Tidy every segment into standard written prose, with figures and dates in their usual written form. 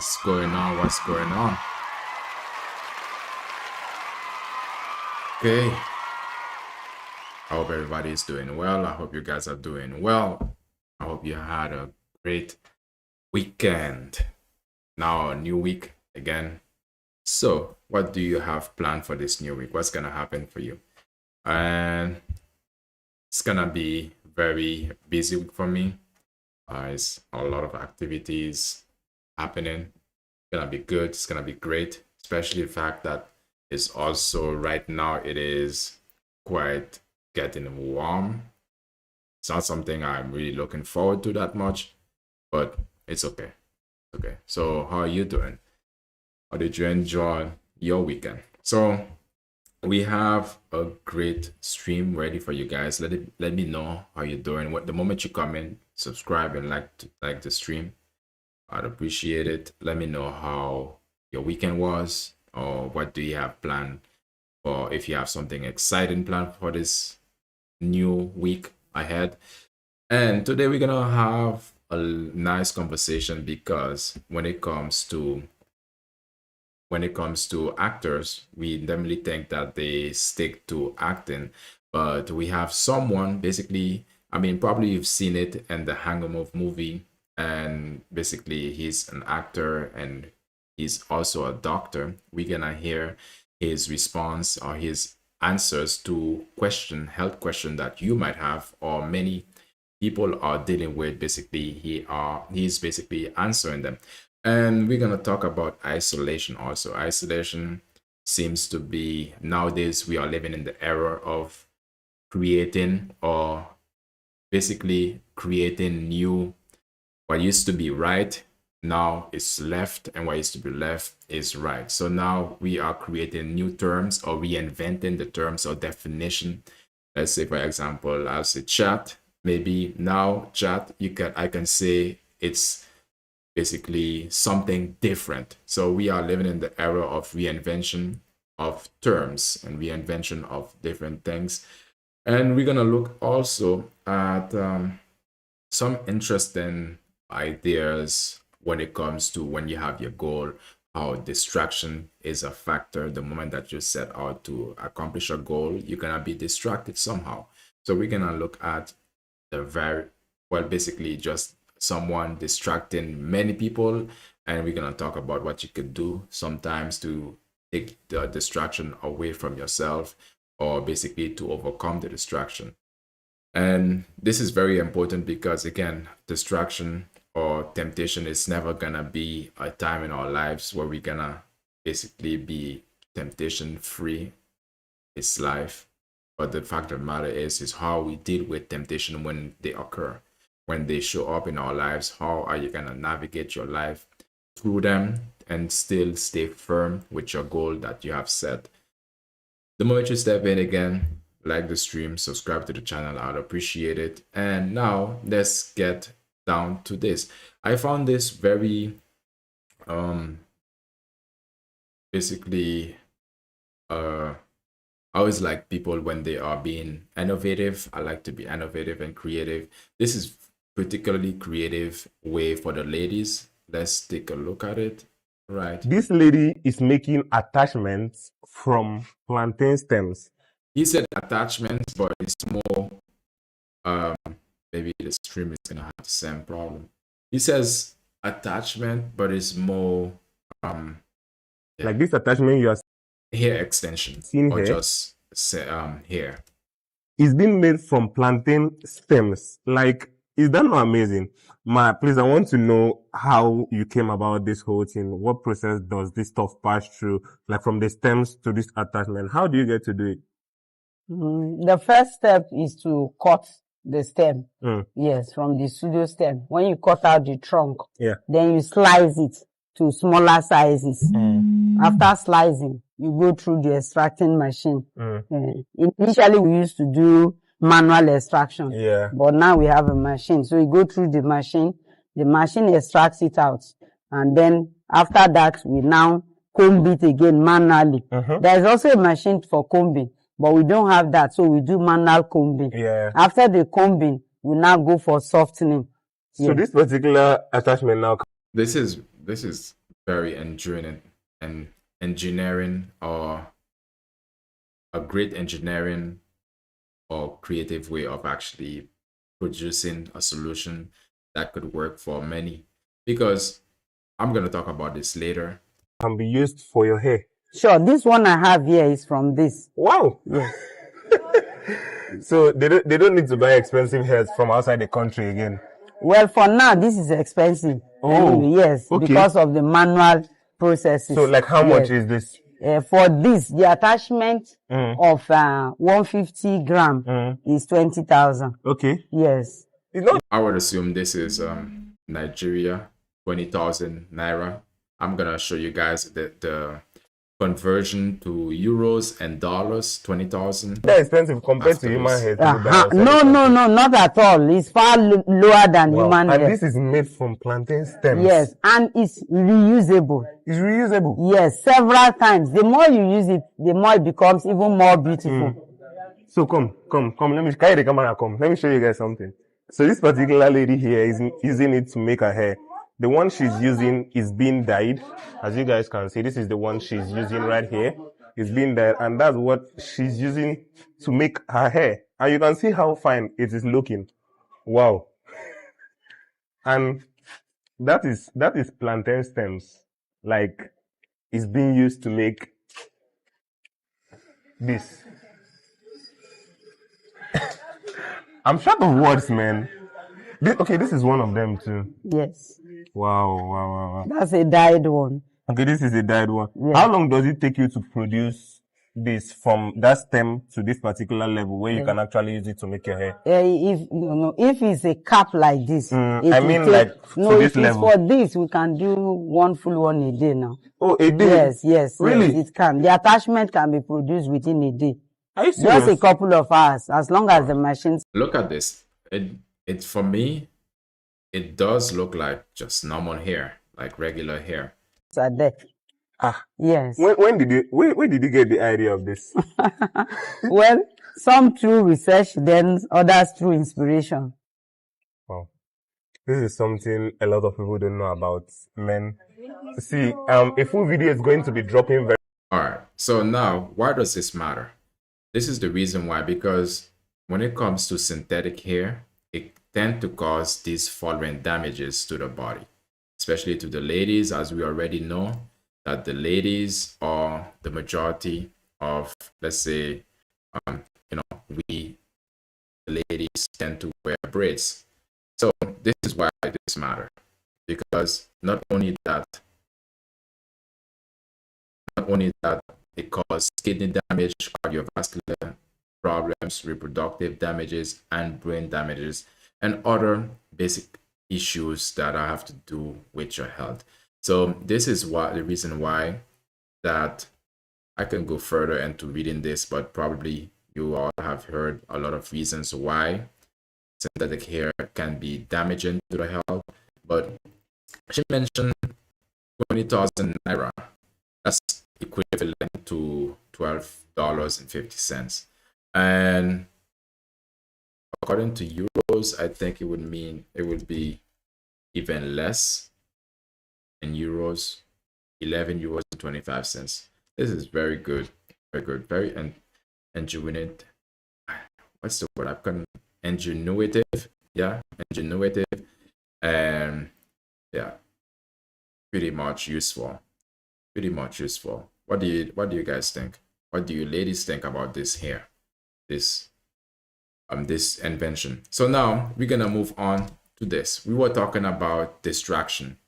What's going on? What's going on? Okay, I hope everybody is doing well. I hope you guys are doing well. I hope you had a great weekend. Now, a new week again. So, what do you have planned for this new week? What's gonna happen for you? And it's gonna be very busy week for me. It's a lot of activities happening. It's gonna be good. It's gonna be great, especially the fact that it's also right now it is quite getting warm. It's not something I'm really looking forward to that much, but it's okay. Okay. So how are you doing? How did you enjoy your weekend? So we have a great stream ready for you guys. Let me know how you're doing. What the moment you come in, subscribe and like the stream. I'd appreciate it. Let me know how your weekend was, or what do you have planned, or if you have something exciting planned for this new week ahead. And today we're gonna have a nice conversation because when it comes to actors, we normally think that they stick to acting, but we have someone basically, I mean, probably you've seen it in the Hangover movie, and basically he's an actor and he's also a doctor. We're gonna hear his response or his answers to health question that you might have or many people are dealing with. Basically, he's basically answering them. And we're gonna talk about isolation also. Isolation seems to be, nowadays we are living in the era of creating, or basically creating new, what used to be right now is left, and what used to be left is right. So now we are creating new terms or reinventing the terms or definition. Let's say, for example, I'll say chat. Maybe now chat, I can say it's basically something different. So we are living in the era of reinvention of terms and reinvention of different things. And we're gonna look also at some interesting ideas when it comes to when you have your goal, how distraction is a factor. The moment that you set out to accomplish a goal, you're gonna be distracted somehow. So we're gonna look at basically just someone distracting many people, and we're gonna talk about what you could do sometimes to take the distraction away from yourself, or basically to overcome the distraction. And this is very important because, again, distraction or temptation is never gonna be a time in our lives where we're gonna basically be temptation free. It's life. But the fact of the matter is how we deal with temptation when they occur, when they show up in our lives. How are you gonna navigate your life through them and still stay firm with your goal that you have set? The moment you step in, again, like the stream, subscribe to the channel, I'd appreciate it. And now let's get down to this. I found this very basically I always like people when they are being innovative. I like to be innovative and creative. This is particularly creative way for the ladies. Let's take a look at it. Right. This lady is making attachments from plantain stems. He said attachments, but it's more maybe the stream is gonna have the same problem. He says attachment, but it's more Like this attachment you are hair extension seeing or here just hair. is being made from plantain stems. Like, is that not amazing? Please, I want to know how you came about this whole thing. What process does this stuff pass through? Like from the stems to this attachment. How do you get to do it? The first step is to cut the stem. Yes, from the pseudo stem. When you cut out the trunk, then you slice it to smaller sizes. After slicing, you go through the extracting machine. Initially, we used to do manual extraction, but now we have a machine. So you go through the machine extracts it out, and then after that, we now comb it again manually. There is also a machine for combing, but we don't have that, so we do manual combing. After the combing, we now go for softening. So this particular attachment now, this is very engineering and engineering or a great engineering or creative way of actually producing a solution that could work for many. Because I'm going to talk about this later. Can be used for your hair. Sure, this one I have here is from this. Wow. Yes. So they don't need to buy expensive hairs from outside the country again. Well, for now, this is expensive. Oh, anyway, yes, okay. Because of the manual processes. So, like, how much is this? For this, the attachment of 150 gram is 20,000. Okay. Yes. I would assume this is Nigeria, 20,000 naira. I'm gonna show you guys the conversion to euros and dollars, 20,000. That's expensive compared to human hair. No, not at all. It's far lower than human hair. And this is made from plantain stems. Yes, and it's reusable. It's reusable? Yes, several times. The more you use it, the more it becomes even more beautiful. So come. Let me carry the camera. Come. Let me show you guys something. So this particular lady here is using it to make her hair. The one she's using is being dyed. As you guys can see, this is the one she's using right here. It's being dyed, and that's what she's using to make her hair. And you can see how fine it is looking. Wow. And that is plantain stems. Like, it's being used to make this. I'm short of words, man. This is one of them too. Yes. Wow. That's a dyed one. Okay, this is a dyed one. Yeah. How long does it take you to produce this from that stem to this particular level where you can actually use it to make your hair? If it's a cap like this, this level. For this, we can do one full one a day now. Oh, a day? Yes. Really? Yes, it can. The attachment can be produced within a day. Are you serious? Just a couple of hours, as long as the machines. Look at this. It for me, it does look like just normal hair, like regular hair. Are there. Yes. When did you get the idea of this? Well, some through research, then others through inspiration. Wow. This is something a lot of people don't know about men. See, a full video is going to be dropping very. Alright, so now why does this matter? This is the reason why, because when it comes to synthetic hair, it tends to cause these following damages to the body, especially to the ladies, as we already know that the ladies are the majority of, let's say, we the ladies tend to wear braids. So this is why this matters, because not only that it causes kidney damage, cardiovascular problems, reproductive damages, and brain damages, and other basic issues that have to do with your health. So this is the reason why that I can go further into reading this, but probably you all have heard a lot of reasons why synthetic hair can be damaging to the health. But she mentioned 20,000 naira. That's equivalent to $12.50. And according to euros, I think it would be even less in euros, 11 euros and 25 cents. This is very good, very ingenuitive. What's the word? I've got ingenuitive, ingenuitive, and pretty much useful. What do you guys think? What do you ladies think about this hair? This invention. So now we're gonna move on to this. We were talking about distraction.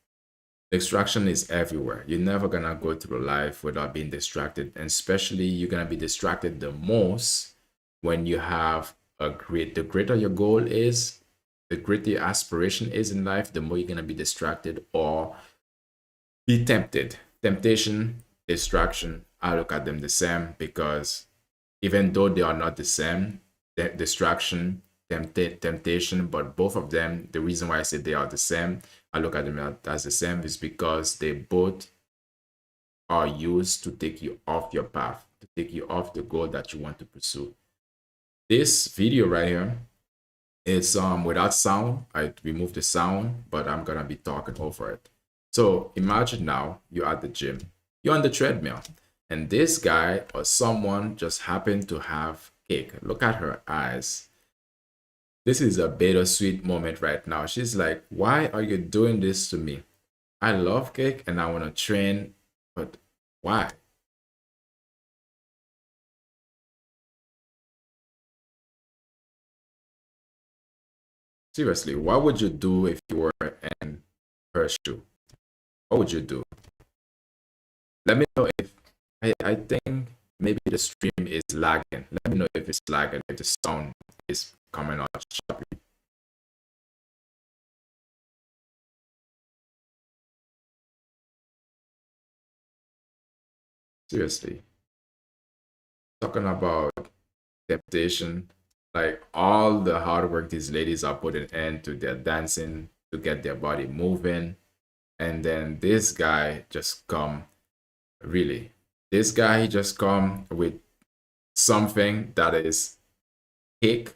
Distraction is everywhere. You're never gonna go through life without being distracted, and especially you're gonna be distracted the most when you have the greater your goal is, the greater your aspiration is in life, the more you're gonna be distracted or be tempted. Temptation, distraction, I look at them the same, because even though they are not the same, distraction, temptation, but both of them, the reason why I say they are the same, I look at them as the same, is because they both are used to take you off your path, to take you off the goal that you want to pursue. This video right here is without sound. I removed the sound, but I'm gonna be talking over it. So imagine now you're at the gym, you're on the treadmill, and this guy or someone just happened to have cake. Look at her eyes. This is a bittersweet moment right now. She's like, why are you doing this to me? I love cake and I want to train, but why? Seriously, what would you do if you were in her shoe? What would you do? Let me know if I think maybe the stream is lagging. Let me know if it's lagging, if the sound is coming out choppy. Seriously, talking about temptation, like all the hard work these ladies are putting into their dancing to get their body moving, and then this guy just come, really, this guy just come with something that is cake.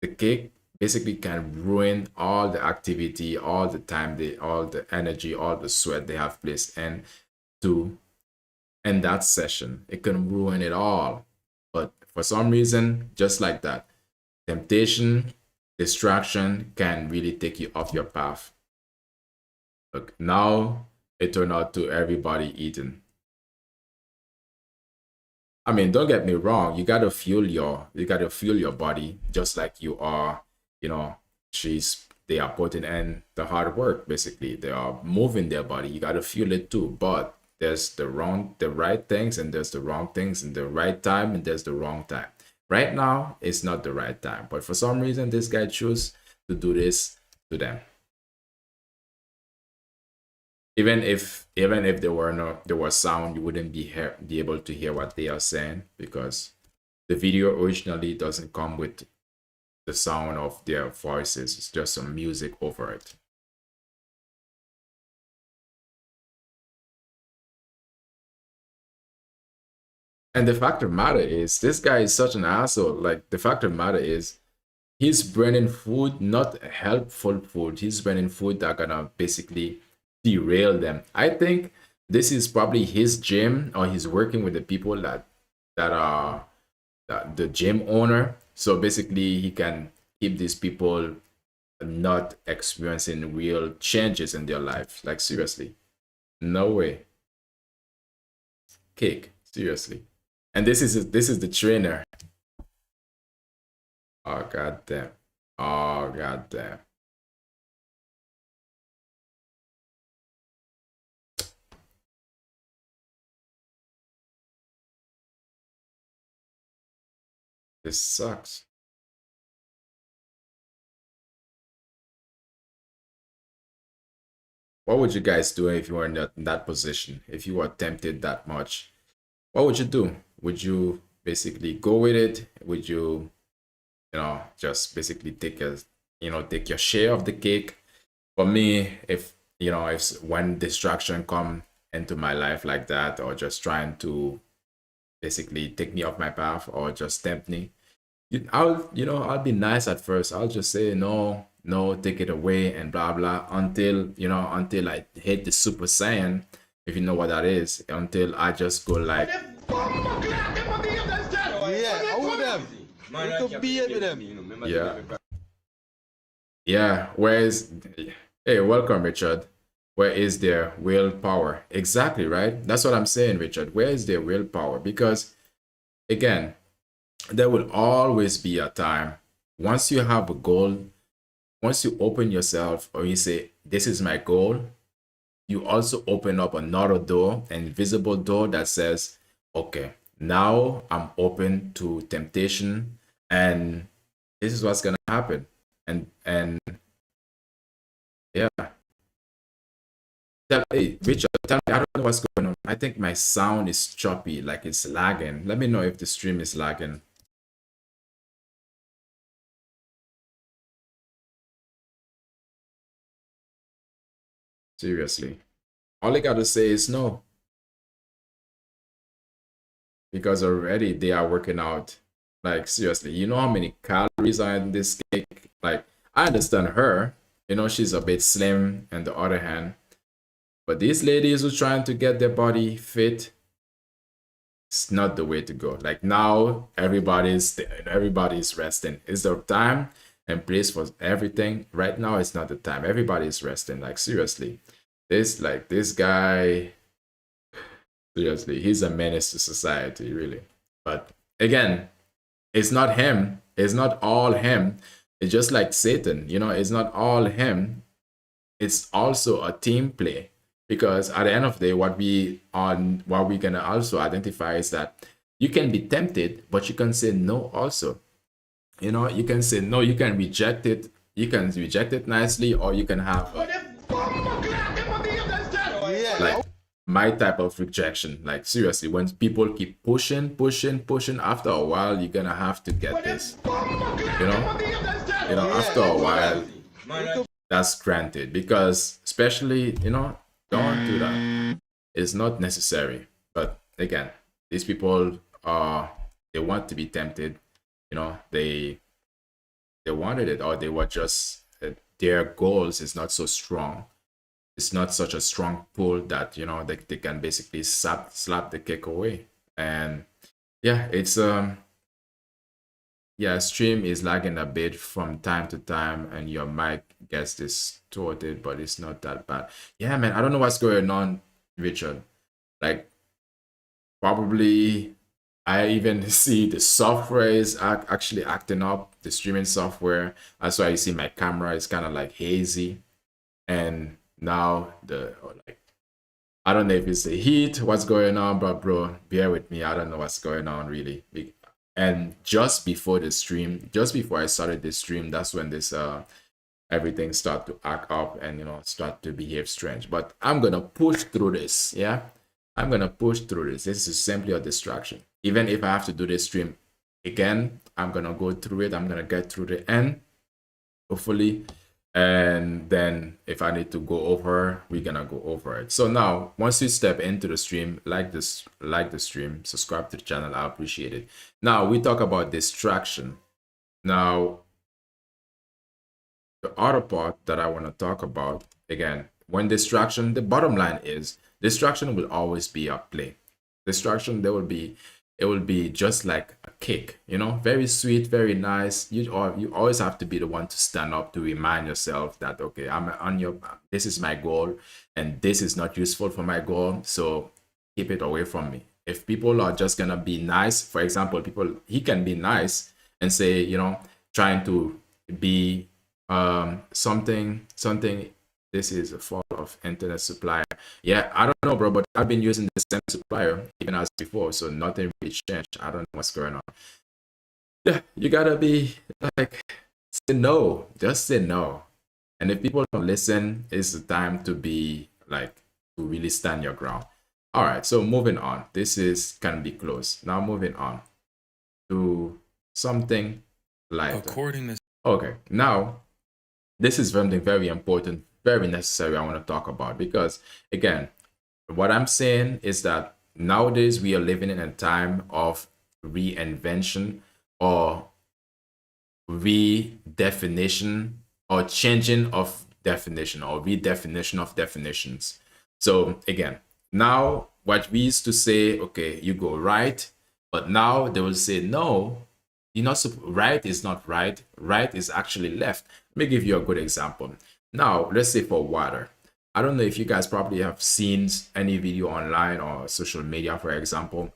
The cake basically can ruin all the activity, all the time, all the energy, all the sweat they have placed into in that session. It can ruin it all. But for some reason, just like that, temptation, distraction can really take you off your path. Look, now it turned out to everybody eating. I mean, don't get me wrong, you gotta fuel your body just like you are, you know, they are putting in the hard work, basically. They are moving their body. You gotta fuel it too. But there's the right things, and there's the wrong things, and the right time, and there's the wrong time. Right now, it's not the right time. But for some reason, this guy chose to do this to them. Even if there was sound, you wouldn't be able to hear what they are saying, because the video originally doesn't come with the sound of their voices. It's just some music over it. And the fact of the matter is, this guy is such an asshole. Like, the fact of the matter is, he's bringing food, not helpful food. He's bringing food that are gonna basically derail them. I think this is probably his gym, or he's working with the people that are the gym owner. So basically, he can keep these people not experiencing real changes in their life. Like, seriously, no way. Cake, seriously. And this is the trainer. Oh god damn. Oh god damn. This sucks. What would you guys do if you were in that position? If you were tempted that much, what would you do? Would you basically go with it? Would you, just basically take your share of the cake? For me, if when distraction come into my life like that, or just trying to basically take me off my path, or just tempt me, I'll be nice at first. I'll just say no, no, take it away, and blah blah, until I hit the Super Saiyan, if you know what that is, until I just go like, yeah. Hey, welcome, Richard. Where is their willpower? Exactly, right? That's what I'm saying, Richard. Where is their willpower? Because again, there will always be a time, once you have a goal, once you open yourself, or you say, this is my goal, you also open up another door, an invisible door that says, okay, now I'm open to temptation, and this is what's gonna happen. And yeah. Hey, Richard, tell me, I don't know what's going on. I think my sound is choppy, like it's lagging. Let me know if the stream is lagging. Seriously. All I gotta say is no. Because already they are working out. Like, seriously, you know how many calories are in this cake? Like, I understand her. She's a bit slim on the other hand. But these ladies who trying to get their body fit, it's not the way to go. Like now, everybody's resting. It's the time and place for everything. Right now, it's not the time. Everybody's resting. Like seriously, this guy, seriously, he's a menace to society, really. But again, it's not him. It's not all him. It's just like Satan, it's not all him. It's also a team play, because at the end of the day, what we gonna also identify is that you can be tempted, but you can say no also. You can say no, you can reject it. You can reject it nicely, or you can have like my type of rejection. Like seriously, when people keep pushing, after a while, you're gonna have to get this. After a while, that's granted, because especially, don't do that. It's not necessary. But again, these people they want to be tempted. They wanted it, or they were just their goals is not so strong. It's not such a strong pull that they can basically slap the kick away. And yeah, it's stream is lagging a bit from time to time, and your mic gets distorted, but it's not that bad. Yeah, man, I don't know what's going on, Richard. Like, probably I even see the software is actually acting up, the streaming software. That's why you see my camera is kind of like hazy. And now I don't know if it's the heat, what's going on, but bro, bear with me. I don't know what's going on really. And just before I started the stream, that's when this everything start to act up and start to behave strange. But I'm gonna push through this. Yeah, I'm gonna push through this. This is simply a distraction. Even if I have to do this stream again, I'm gonna go through it. I'm gonna get through the end, hopefully. And then if I need to go over, we're gonna go over it. So now, once you step into the stream, like the stream, subscribe to the channel, I appreciate it. Now we talk about distraction. Now the other part that I want to talk about, again, when distraction, the bottom line is distraction will always be a play. Distraction, it will be just like a cake, very sweet, very nice. You always have to be the one to stand up to remind yourself that, okay, this is my goal and this is not useful for my goal, so keep it away from me. If people are just gonna be nice, for example, he can be nice and say, trying to be something, this is a fault of internet supplier. Yeah, I don't know, bro, but I've been using the same supplier even as before, so nothing really changed. I don't know what's going on. Yeah, you gotta be like, say no, just say no. And if people don't listen, it's the time to be like, to really stand your ground. All right, so moving on. This can be close. Now moving on to something like okay, now this is something very important, very necessary I want to talk about, because again, what I'm saying is that nowadays we are living in a time of reinvention or redefinition or changing of definition or redefinition of definitions. So again, now what we used to say, okay, you go right, but now they will say no, right is not right. Right is actually left. Let me give you a good example. Now, let's say for water. I don't know if you guys probably have seen any video online or social media, for example.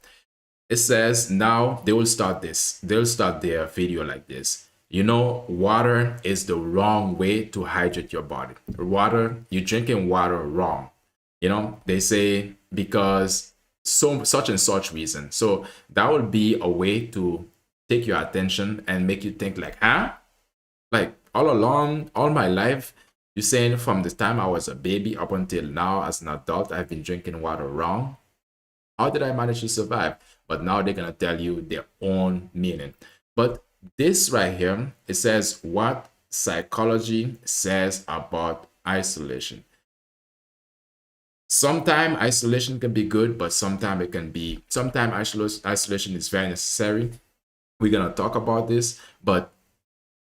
It says now they will start this. They'll start their video like this. Water is the wrong way to hydrate your body. You're drinking water wrong. They say because such and such reason. So that would be a way to take your attention and make you think like, like all along, all my life, you're saying from the time I was a baby up until now as an adult, I've been drinking water wrong. How did I manage to survive? But now they're going to tell you their own meaning. But this right here, it says what psychology says about isolation. Sometimes isolation can be good, but sometimes isolation is very necessary. We're gonna talk about this, but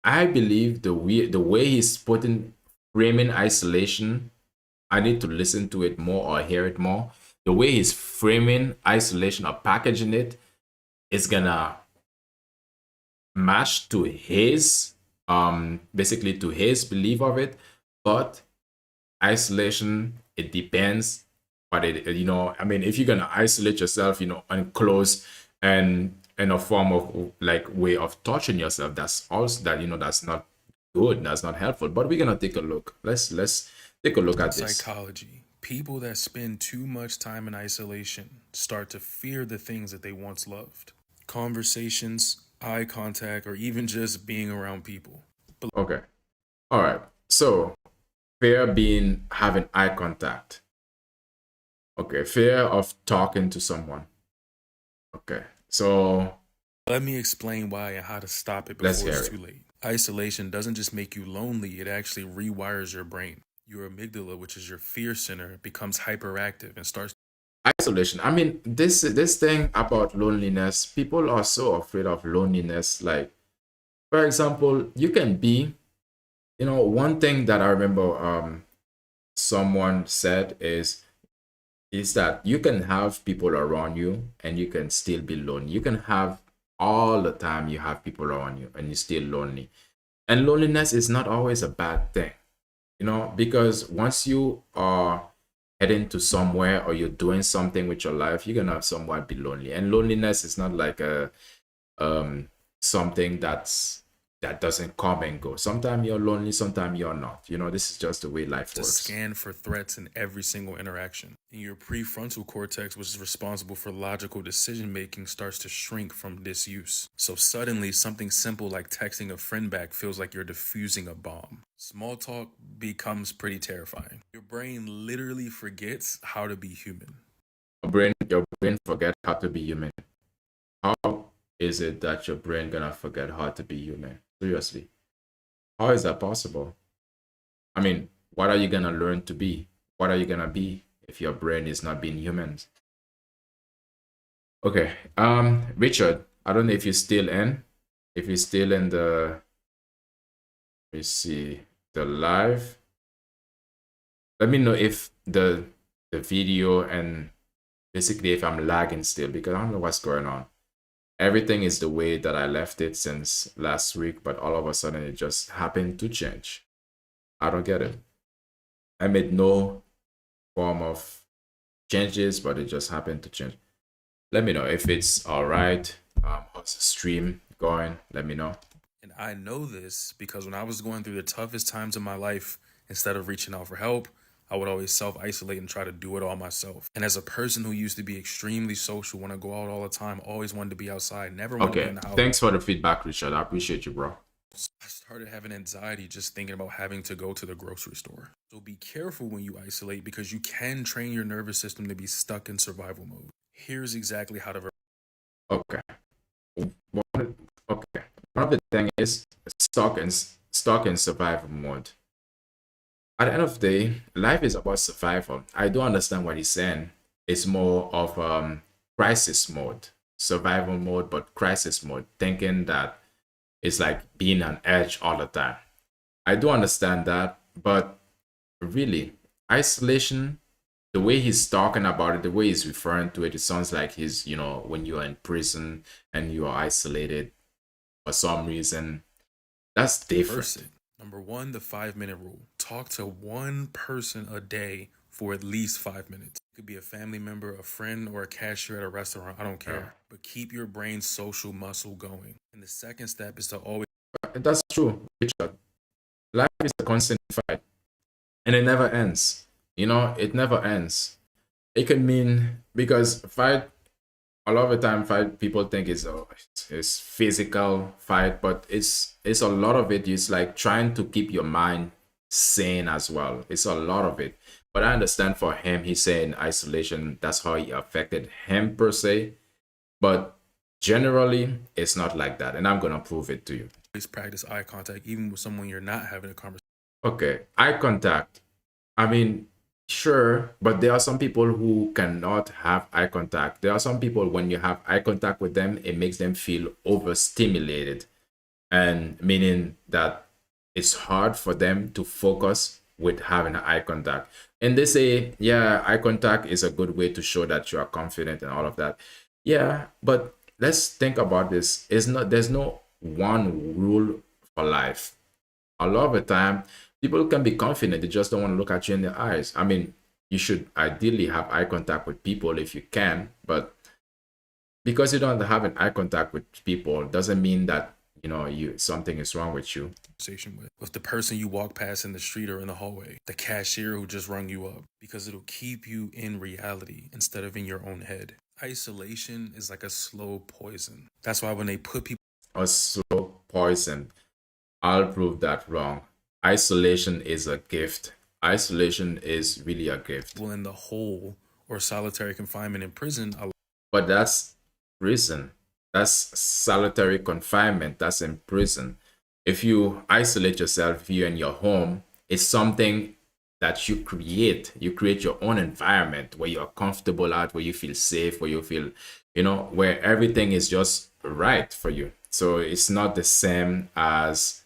I believe the way he's framing isolation I need to listen to it more or hear it more. The way he's framing isolation or packaging it is gonna match to his basically to his belief of it. But isolation, it depends. But it, I mean, if you're gonna isolate yourself, and close and in a form of like way of torturing yourself, that's also that's not good, that's not helpful. But we're gonna take a look. Let's take a look at this. Psychology. People that spend too much time in isolation start to fear the things that they once loved. Conversations, eye contact, or even just being around people. Okay. All right. So fear being having eye contact. Okay. Fear of talking to someone. Okay. So let me explain why and how to stop it before it's too late. Isolation doesn't just make you lonely, it actually rewires your brain. Your amygdala, which is your fear center, becomes hyperactive and starts. Isolation. I mean, this thing about loneliness, people are so afraid of loneliness. Like, for example, you can be, one thing that I remember someone said is that you can have people around you and you can still be lonely. You can have all the time you have people around you and you're still lonely. And loneliness is not always a bad thing, because once you are heading to somewhere or you're doing something with your life, you're gonna somewhat be lonely. And loneliness is not like a something that doesn't come and go. Sometimes you're lonely, sometimes you're not. This is just the way life works. Scan for threats in every single interaction. And your prefrontal cortex, which is responsible for logical decision making, starts to shrink from disuse. So suddenly, something simple like texting a friend back feels like you're defusing a bomb. Small talk becomes pretty terrifying. Your brain literally forgets how to be human. Your brain forget how to be human. How is it that your brain gonna forget how to be human? Seriously, how is that possible? I mean, what are you gonna learn to be? What are you gonna be if your brain is not being human? Okay, Richard, I don't know if you're still in. If you're still in the, let me see, the live. Let me know if the video and basically if I'm lagging still, because I don't know what's going on. Everything is the way that I left it since last week, but all of a sudden it just happened to change. I don't get it. I made no form of changes, but it just happened to change. Let me know if it's all right. How's the stream going? Let me know. And I know this because when I was going through the toughest times of my life, instead of reaching out for help, I would always self-isolate and try to do it all myself. And as a person who used to be extremely social, want to go out all the time, always wanted to be outside, never wanted to be in the house. Thanks for the feedback, Richard. I appreciate you, bro. I started having anxiety just thinking about having to go to the grocery store. So be careful when you isolate because you can train your nervous system to be stuck in survival mode. Here's exactly how to... Okay. One of the things is stuck in survival mode. At the end of the day, life is about survival. I do understand what he's saying. It's more of crisis mode, survival mode, but crisis mode, thinking that it's like being on edge all the time. I do understand that, but really, isolation, the way he's talking about it, the way he's referring to it, it sounds like he's, when you're in prison and you are isolated for some reason. That's different. Number 1, the 5-minute rule. Talk to one person a day for at least 5 minutes. It could be a family member, a friend, or a cashier at a restaurant. I don't care. Yeah. But keep your brain's social muscle going. And the second step is to always... That's true, Richard. Life is a constant fight. And it never ends. It never ends. It could mean, because fight, a lot of the time, fight, people think it's physical fight, but it's a lot of it is like trying to keep your mind sane as well. It's a lot of it. But I understand for him, he's saying isolation, that's how it affected him per se. But generally, it's not like that. And I'm going to prove it to you. Please practice eye contact, even with someone you're not having a conversation. Okay, eye contact. I mean, sure, but there are some people who cannot have eye contact. There are some people, when you have eye contact with them, it makes them feel overstimulated. And meaning that it's hard for them to focus with having eye contact. And they say, yeah, eye contact is a good way to show that you are confident and all of that. Yeah, but let's think about this. There's no one rule for life. A lot of the time, people can be confident, they just don't want to look at you in the eyes. I mean, you should ideally have eye contact with people if you can, but because you don't have an eye contact with people doesn't mean that something is wrong with you. With the person you walk past in the street or in the hallway, the cashier who just rung you up, because it'll keep you in reality instead of in your own head. Isolation is like a slow poison. That's why when they put people a slow poison, I'll prove that wrong. Isolation is a gift. Isolation is really a gift. Well, in the hole or solitary confinement in prison, but that's prison. That's solitary confinement. That's in prison. If you isolate yourself here in your home, it's something that you create. You create your own environment where you're comfortable at, where you feel safe, where you feel, where everything is just right for you. So it's not the same as,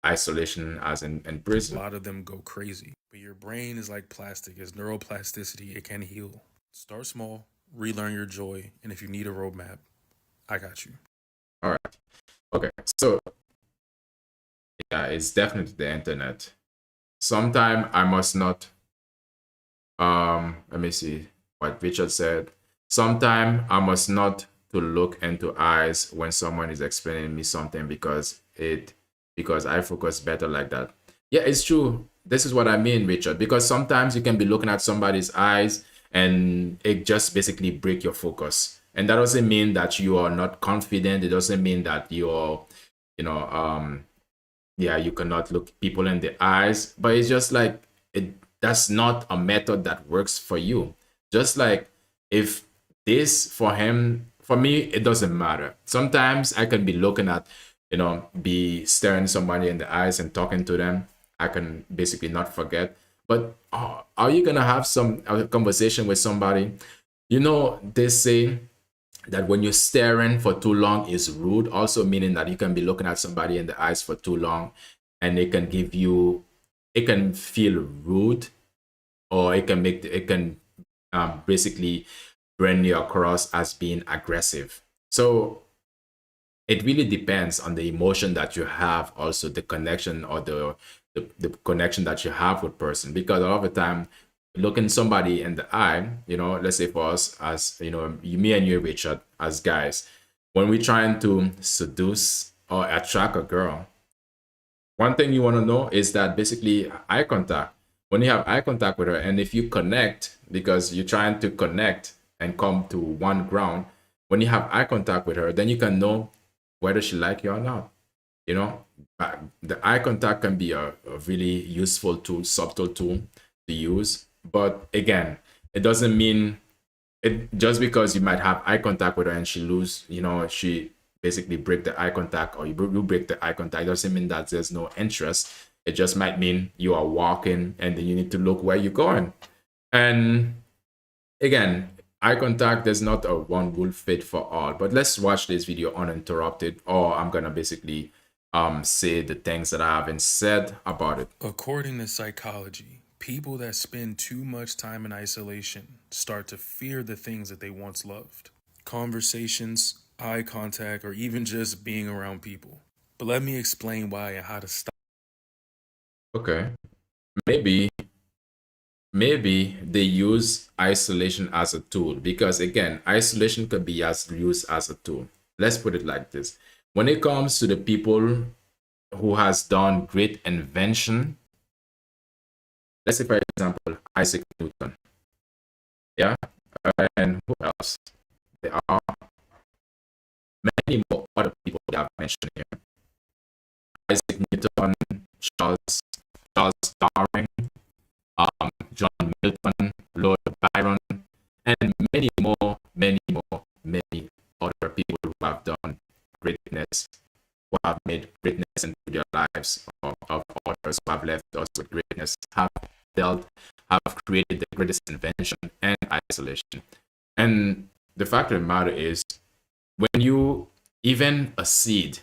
isolation as in prison. A lot of them go crazy. But your brain is like plastic. It's neuroplasticity. It can heal. Start small, relearn your joy, and if you need a roadmap, I got you. All right. Okay. So, yeah, it's definitely the internet. Sometime I must not. Let me see what Richard said. Sometime I must not to look into eyes when someone is explaining me something because I focus better like that. Yeah, it's true. This is what I mean, Richard, because sometimes you can be looking at somebody's eyes and it just basically break your focus. And that doesn't mean that you are not confident. It doesn't mean that you're, you cannot look people in the eyes, but it's just like, that's not a method that works for you. Just like if this for me, it doesn't matter. Sometimes I can be looking at, be staring somebody in the eyes and talking to them. I can basically not forget. But are you going to have a conversation with somebody? They say that when you're staring for too long is rude, also meaning that you can be looking at somebody in the eyes for too long and it can feel rude, or it can basically bring you across as being aggressive. So it really depends on the emotion that you have, also the connection or the connection that you have with person, because a lot of the time looking somebody in the eye, let's say for us as me and you, Richard, as guys, when we're trying to seduce or attract a girl, one thing you want to know is that basically eye contact. When you have eye contact with her, and if you connect, because you're trying to connect and come to one ground, when you have eye contact with her, then you can know whether she like you or not. The eye contact can be a really useful tool, subtle tool to use. But again, it doesn't mean it just because you might have eye contact with her and she basically break the eye contact, or you break the eye contact, doesn't mean that there's no interest. It just might mean you are walking and then you need to look where you're going. And again, eye contact, there's not a one rule fit for all. But let's watch this video uninterrupted, or I'm gonna basically say the things that I haven't said about it. According to psychology, people that spend too much time in isolation start to fear the things that they once loved. Conversations, eye contact, or even just being around people. But let me explain why and how to stop. Okay. Maybe they use isolation as a tool, because again, isolation could be used as a tool. Let's put it like this. When it comes to the people who has done great invention, let's say for example, Isaac Newton. Yeah. And who else? There are many more other people that I've mentioned here. Isaac Newton, Charles Darwin, John Milton, Lord Byron, and many other people who have done greatness, who have made greatness into their lives, or of others who have left us with greatness, have created the greatest invention and isolation. And the fact of the matter is, when you, even a seed,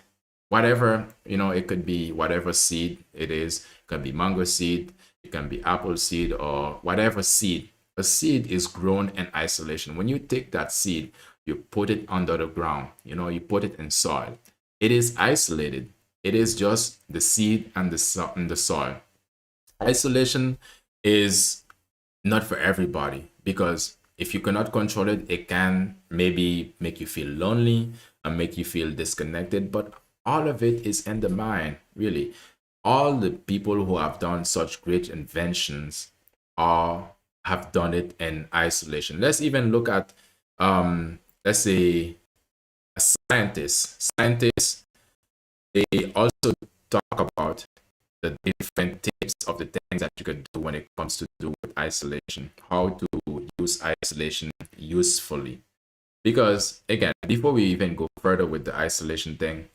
whatever, it could be whatever seed it is, it can be mango seed, it can be apple seed, or whatever seed. A seed is grown in isolation. When you take that seed, you put it under the ground, you put it in soil. It is isolated. It is just the seed and the soil. Isolation is not for everybody, because if you cannot control it, it can maybe make you feel lonely and make you feel disconnected. But all of it is in the mind, really. All the people who have done such great inventions have done it in isolation. Let's even look at, let's say, scientists, they also talk about the different tips of the things that you could do when it comes to do with isolation, how to use isolation usefully. Because again, before we even go further with the isolation thing,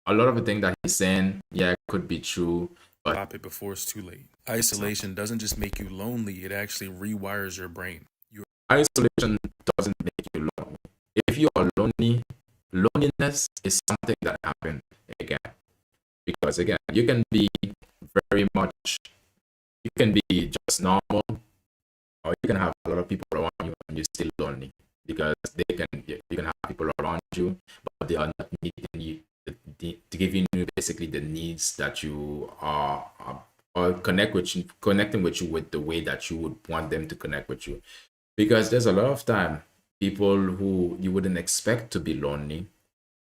a lot of the things that he's saying, yeah, could be true, but stop it before it's too late. Isolation doesn't just make you lonely, it actually rewires your brain. Isolation doesn't make you lonely. If you are lonely, loneliness is something that happens again. Because again, you can be very much, you can be just normal, or you can have a lot of people around you and you're still lonely, because you can have people around you, but they are not meeting you to give you basically the needs that you are, or connecting with you with the way that you would want them to connect with you. Because there's a lot of time people who you wouldn't expect to be lonely,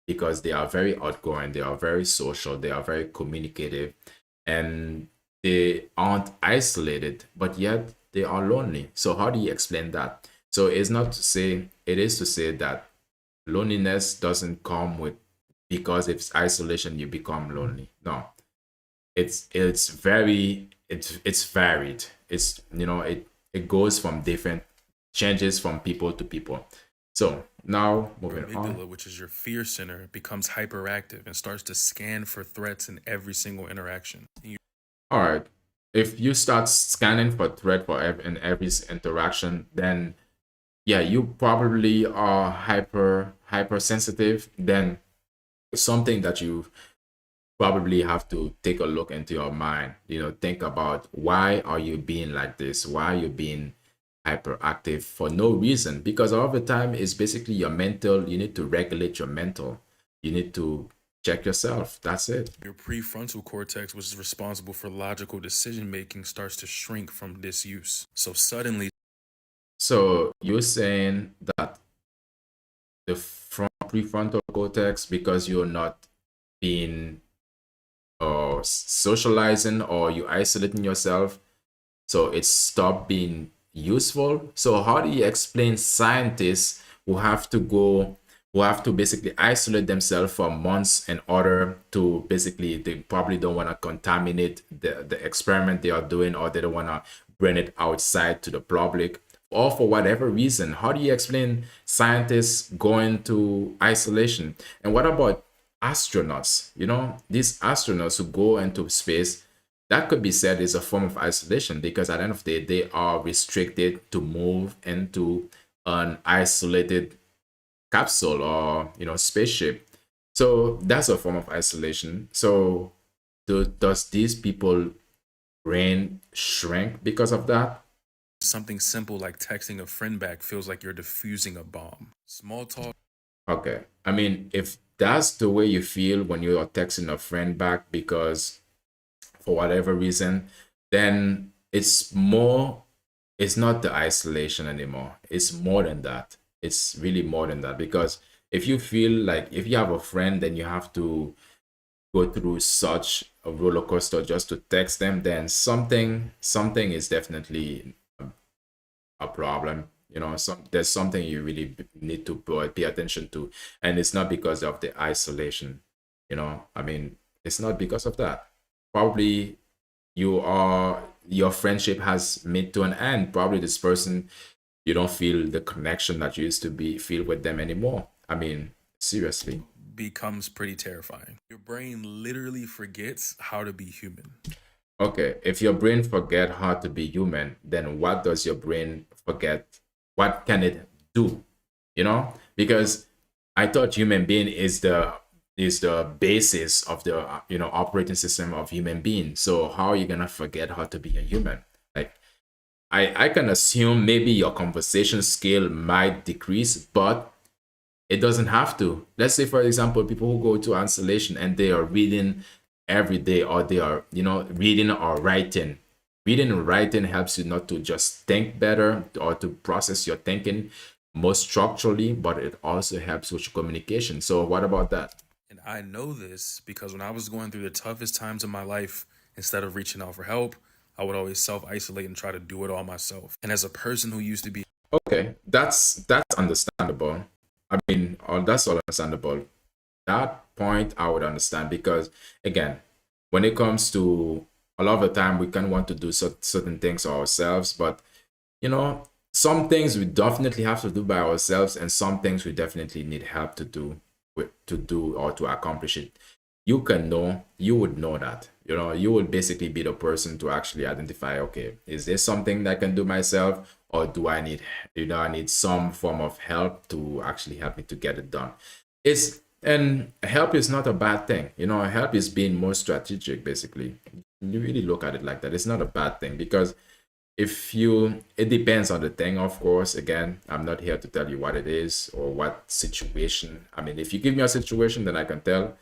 because they are very outgoing, they are very social, they are very communicative, and they aren't isolated, but yet they are lonely. So how do you explain that? So it is to say that loneliness doesn't come with, because it's isolation you become lonely. No, it's varied. It's it goes from different, changes from people to people. So now moving amygdala, which is your fear center, becomes hyperactive and starts to scan for threats in every single interaction. All right. If you start scanning for threat in every interaction, then yeah, you probably are hypersensitive. Then something that you probably have to take a look into your mind. Think about, why are you being like this? Why are you being hyperactive for no reason? Because all the time is basically your mental. You need to regulate your mental. You need to check yourself. That's it. Your prefrontal cortex, which is responsible for logical decision making, starts to shrink from disuse. So you're saying that the prefrontal cortex, because you're not being socializing, or you isolating yourself, so it stopped being useful. So how do you explain scientists who have to basically isolate themselves for months in order to basically, they probably don't want to contaminate the experiment they are doing, or they don't want to bring it outside to the public, or for whatever reason? How do you explain scientists going to isolation? And what about astronauts? These astronauts who go into space, that could be said is a form of isolation, because at the end of the day, they are restricted to move into an isolated capsule or spaceship. So that's a form of isolation. So does these people brain shrink because of that? Something simple like texting a friend back feels like you're defusing a bomb. Small talk. Okay. I mean, if that's the way you feel when you are texting a friend back, because for whatever reason, then it's not the isolation anymore. It's more than that. It's really more than that, because if you feel like, if you have a friend, then you have to go through such a roller coaster just to text them, then something is definitely a problem. There's something you really need to pay attention to, and it's not because of the isolation. I mean, it's not because of that. Probably your friendship has made to an end. Probably this person, you don't feel the connection that you used to feel with them anymore. I mean, seriously. Becomes pretty terrifying. Your brain literally forgets how to be human. Okay, if your brain forget how to be human, then what does your brain forget? What can it do? Because I thought human being is the is the basis of the operating system of human being. So how are you gonna forget how to be a human? Like, I can assume maybe your conversation skill might decrease, but it doesn't have to. Let's say, for example, people who go to isolation and they are reading every day, or they are, reading or writing. Reading and writing helps you not to just think better or to process your thinking more structurally, but it also helps with your communication. So what about that? And I know this because when I was going through the toughest times of my life, instead of reaching out for help, I would always self-isolate and try to do it all myself. And as a person who used to be Okay, that's understandable. I mean, that's all understandable. That point I would understand, because again, when it comes to a lot of the time, we can want to do certain things ourselves, but some things we definitely have to do by ourselves, and some things we definitely need help to do or to accomplish it. You would know that. You would basically be the person to actually identify, okay, is this something that I can do myself, or do I need some form of help to actually help me to get it done? And help is not a bad thing. Help is being more strategic, basically. You really look at it like that. It's not a bad thing, because it depends on the thing, of course. Again, I'm not here to tell you what it is or what situation. I mean, if you give me a situation, then I can tell.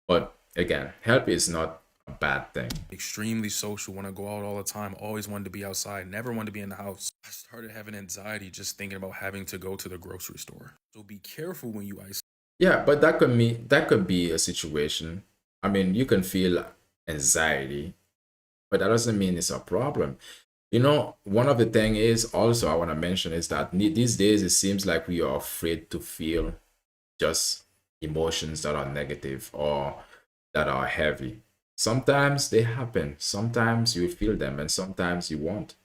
But again, help is not a bad thing. Extremely social, want to go out all the time, always wanted to be outside, never wanted to be in the house. I started having anxiety just thinking about having to go to the grocery store. So be careful when you isolate. Yeah, but that could be a situation. I mean, you can feel anxiety, but that doesn't mean it's a problem. One of the thing is also I want to mention is that these days it seems like we are afraid to feel just emotions that are negative or that are heavy. Sometimes they happen. Sometimes you feel them, and sometimes you won't.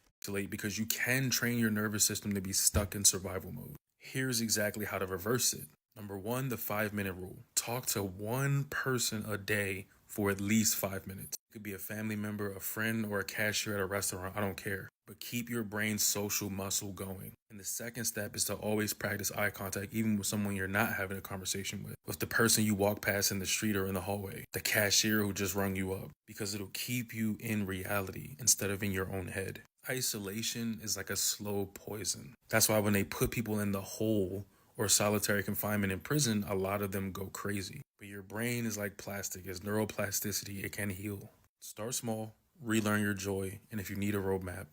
Because you can train your nervous system to be stuck in survival mode. Here's exactly how to reverse it. Number 1, the 5-minute rule. Talk to one person a day for at least 5 minutes. It could be a family member, a friend, or a cashier at a restaurant. I don't care. But keep your brain's social muscle going. And the second step is to always practice eye contact, even with someone you're not having a conversation with the person you walk past in the street or in the hallway, the cashier who just rung you up, because it'll keep you in reality instead of in your own head. Isolation is like a slow poison. That's why when they put people in the hole or solitary confinement in prison, a lot of them go crazy. But your brain is like plastic. It's neuroplasticity. It can heal. Start small, relearn your joy, and if you need a roadmap.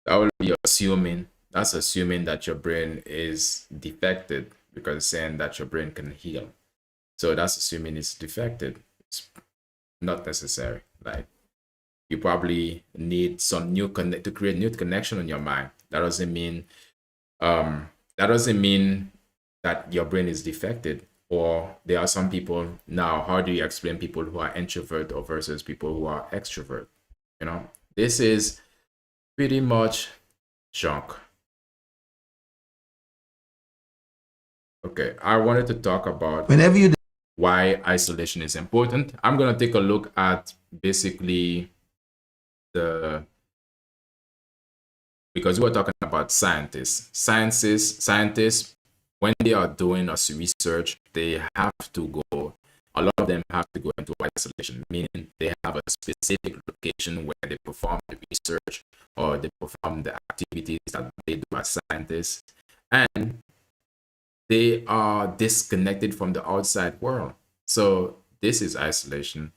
That will be that's assuming that your brain is defected, because it's saying that your brain can heal. So that's assuming it's defected. It's not necessary. Like, you probably need some to create new connection in your mind. That doesn't mean that your brain is defected. Or there are some people now. How do you explain people who are introvert or versus people who are extrovert? This is pretty much junk. Okay, I wanted to talk about why isolation is important. I'm gonna take a look at basically because we were talking about scientists. Scientists, when they are doing a research, they have to go. A lot of them have to go into isolation, meaning they have a specific location where they perform the research or they perform the activities that they do as scientists, and they are disconnected from the outside world. So this is isolation.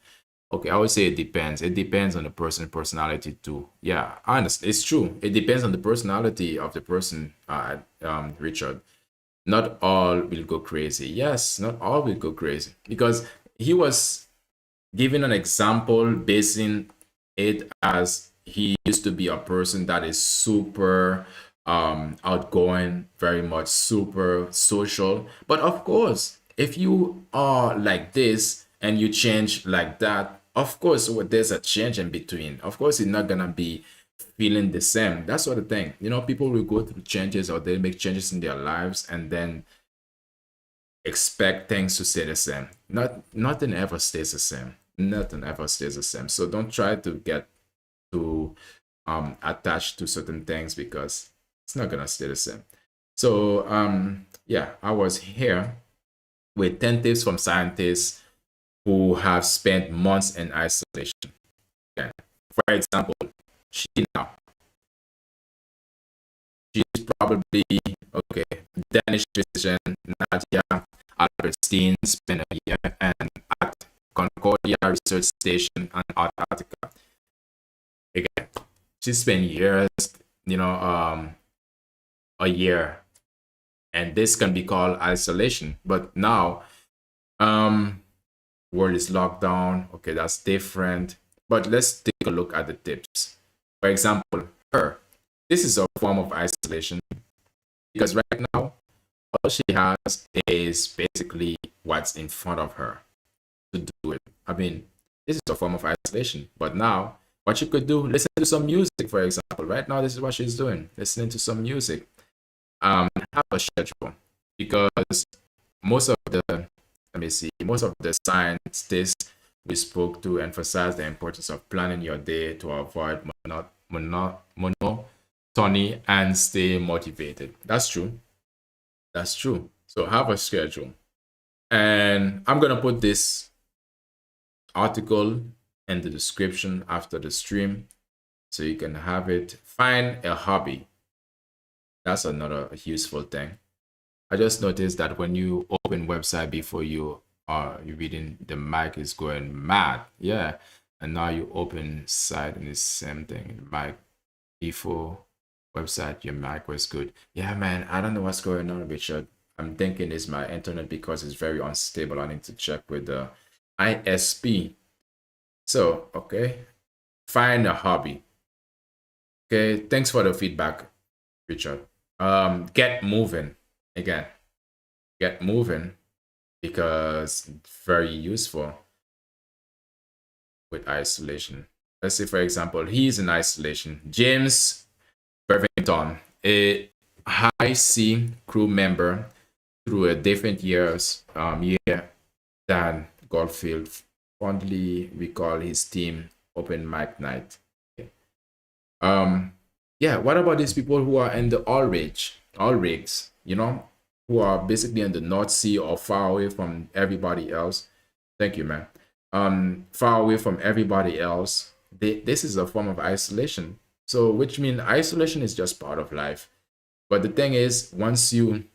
Okay, I would say it depends. It depends on the person's personality too. Yeah, I understand. It's true. It depends on the personality of the person, Richard. Not all will go crazy. Yes, not all will go crazy, because he was giving an example basing it as he used to be a person that is super outgoing, very much super social. But of course, if you are like this and you change like that, of course, there's a change in between. Of course, it's not gonna be feeling the same. That's sort of thing. People will go through changes, or they make changes in their lives, and then expect things to stay the same. Nothing ever stays the same. Nothing ever stays the same. So don't try to get too attached to certain things, because it's not gonna stay the same. So yeah, I was here with 10 tips from scientists who have spent months in isolation. Okay. For example, she now, she's probably, okay, Danish physician Nadia Albertstein spent a year and at Concordia Research Station in Antarctica. Again, she spent years, a year, and this can be called isolation. But now, world is locked down. Okay, that's different. But let's take a look at the tips. For example, her. This is a form of isolation because right now, all she has is basically what's in front of her to do it. I mean, this is a form of isolation. But now, what she could do, listen to some music, for example. Right now, this is what she's doing, listening to some music. Have a schedule because most of the most of the scientists we spoke to emphasize the importance of planning your day to avoid monotony and stay motivated. That's true. That's true. So have a schedule. And I'm going to put this article in the description after the stream so you can have it. Find a hobby. That's another useful thing. I just noticed that when you open website before you are reading, the mic is going mad. Yeah. And now you open site and it's same thing. The mic before website, your mic was good. Yeah, man. I don't know what's going on, Richard. I'm thinking it's my internet because it's very unstable. I need to check with the ISP. So, okay. Find a hobby. Okay. Thanks for the feedback, Richard. Get moving. Again, get moving because it's very useful with isolation. Let's say, for example, he's in isolation. James Burvington, a high sea crew member through a different year than Goldfield, fondly recall his team open mic night. Okay. Yeah, what about these people who are in the all rigs, who are basically in the North Sea or far away from everybody else? Thank you, man. Far away from everybody else. This is a form of isolation. So, which means isolation is just part of life. But the thing is, once you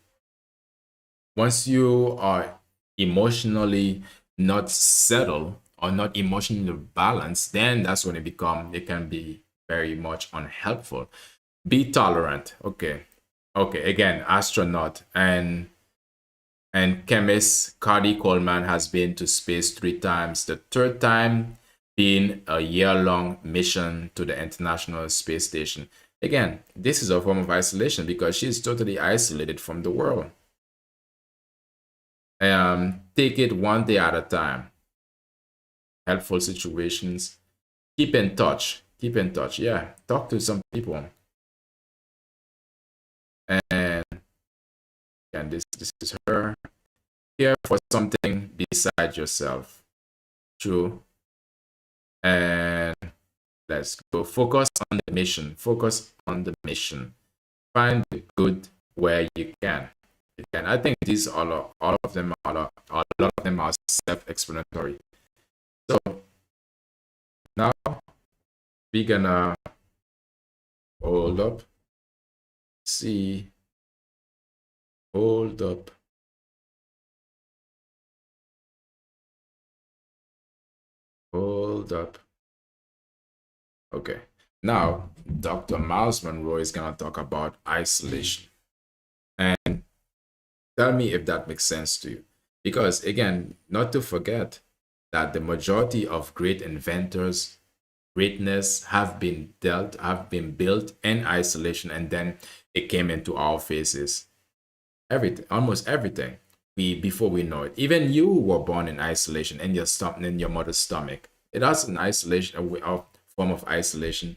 are emotionally not settled or not emotionally balanced, then that's when it can be very much unhelpful. Be tolerant. Okay. Again, astronaut and chemist Cady Coleman has been to space 3 times. The third time being a year-long mission to the International Space Station. Again, this is a form of isolation because she's totally isolated from the world. Take it one day at a time. Helpful situations. Keep in touch. Yeah, talk to some people. And this is her. Care for something besides yourself. True. And let's go. Focus on the mission. Find the good where you can. I think these all of them are a lot of them are self-explanatory. So now we're gonna hold up. Hold up. Okay. Now, Dr. Miles Monroe is going to talk about isolation. And tell me if that makes sense to you. Because, again, not to forget that the majority of great inventors, greatness have been built in isolation, and then it came into our faces. Almost everything. Before we know it. Even you were born in isolation in your mother's stomach. It has an isolation, a form of isolation.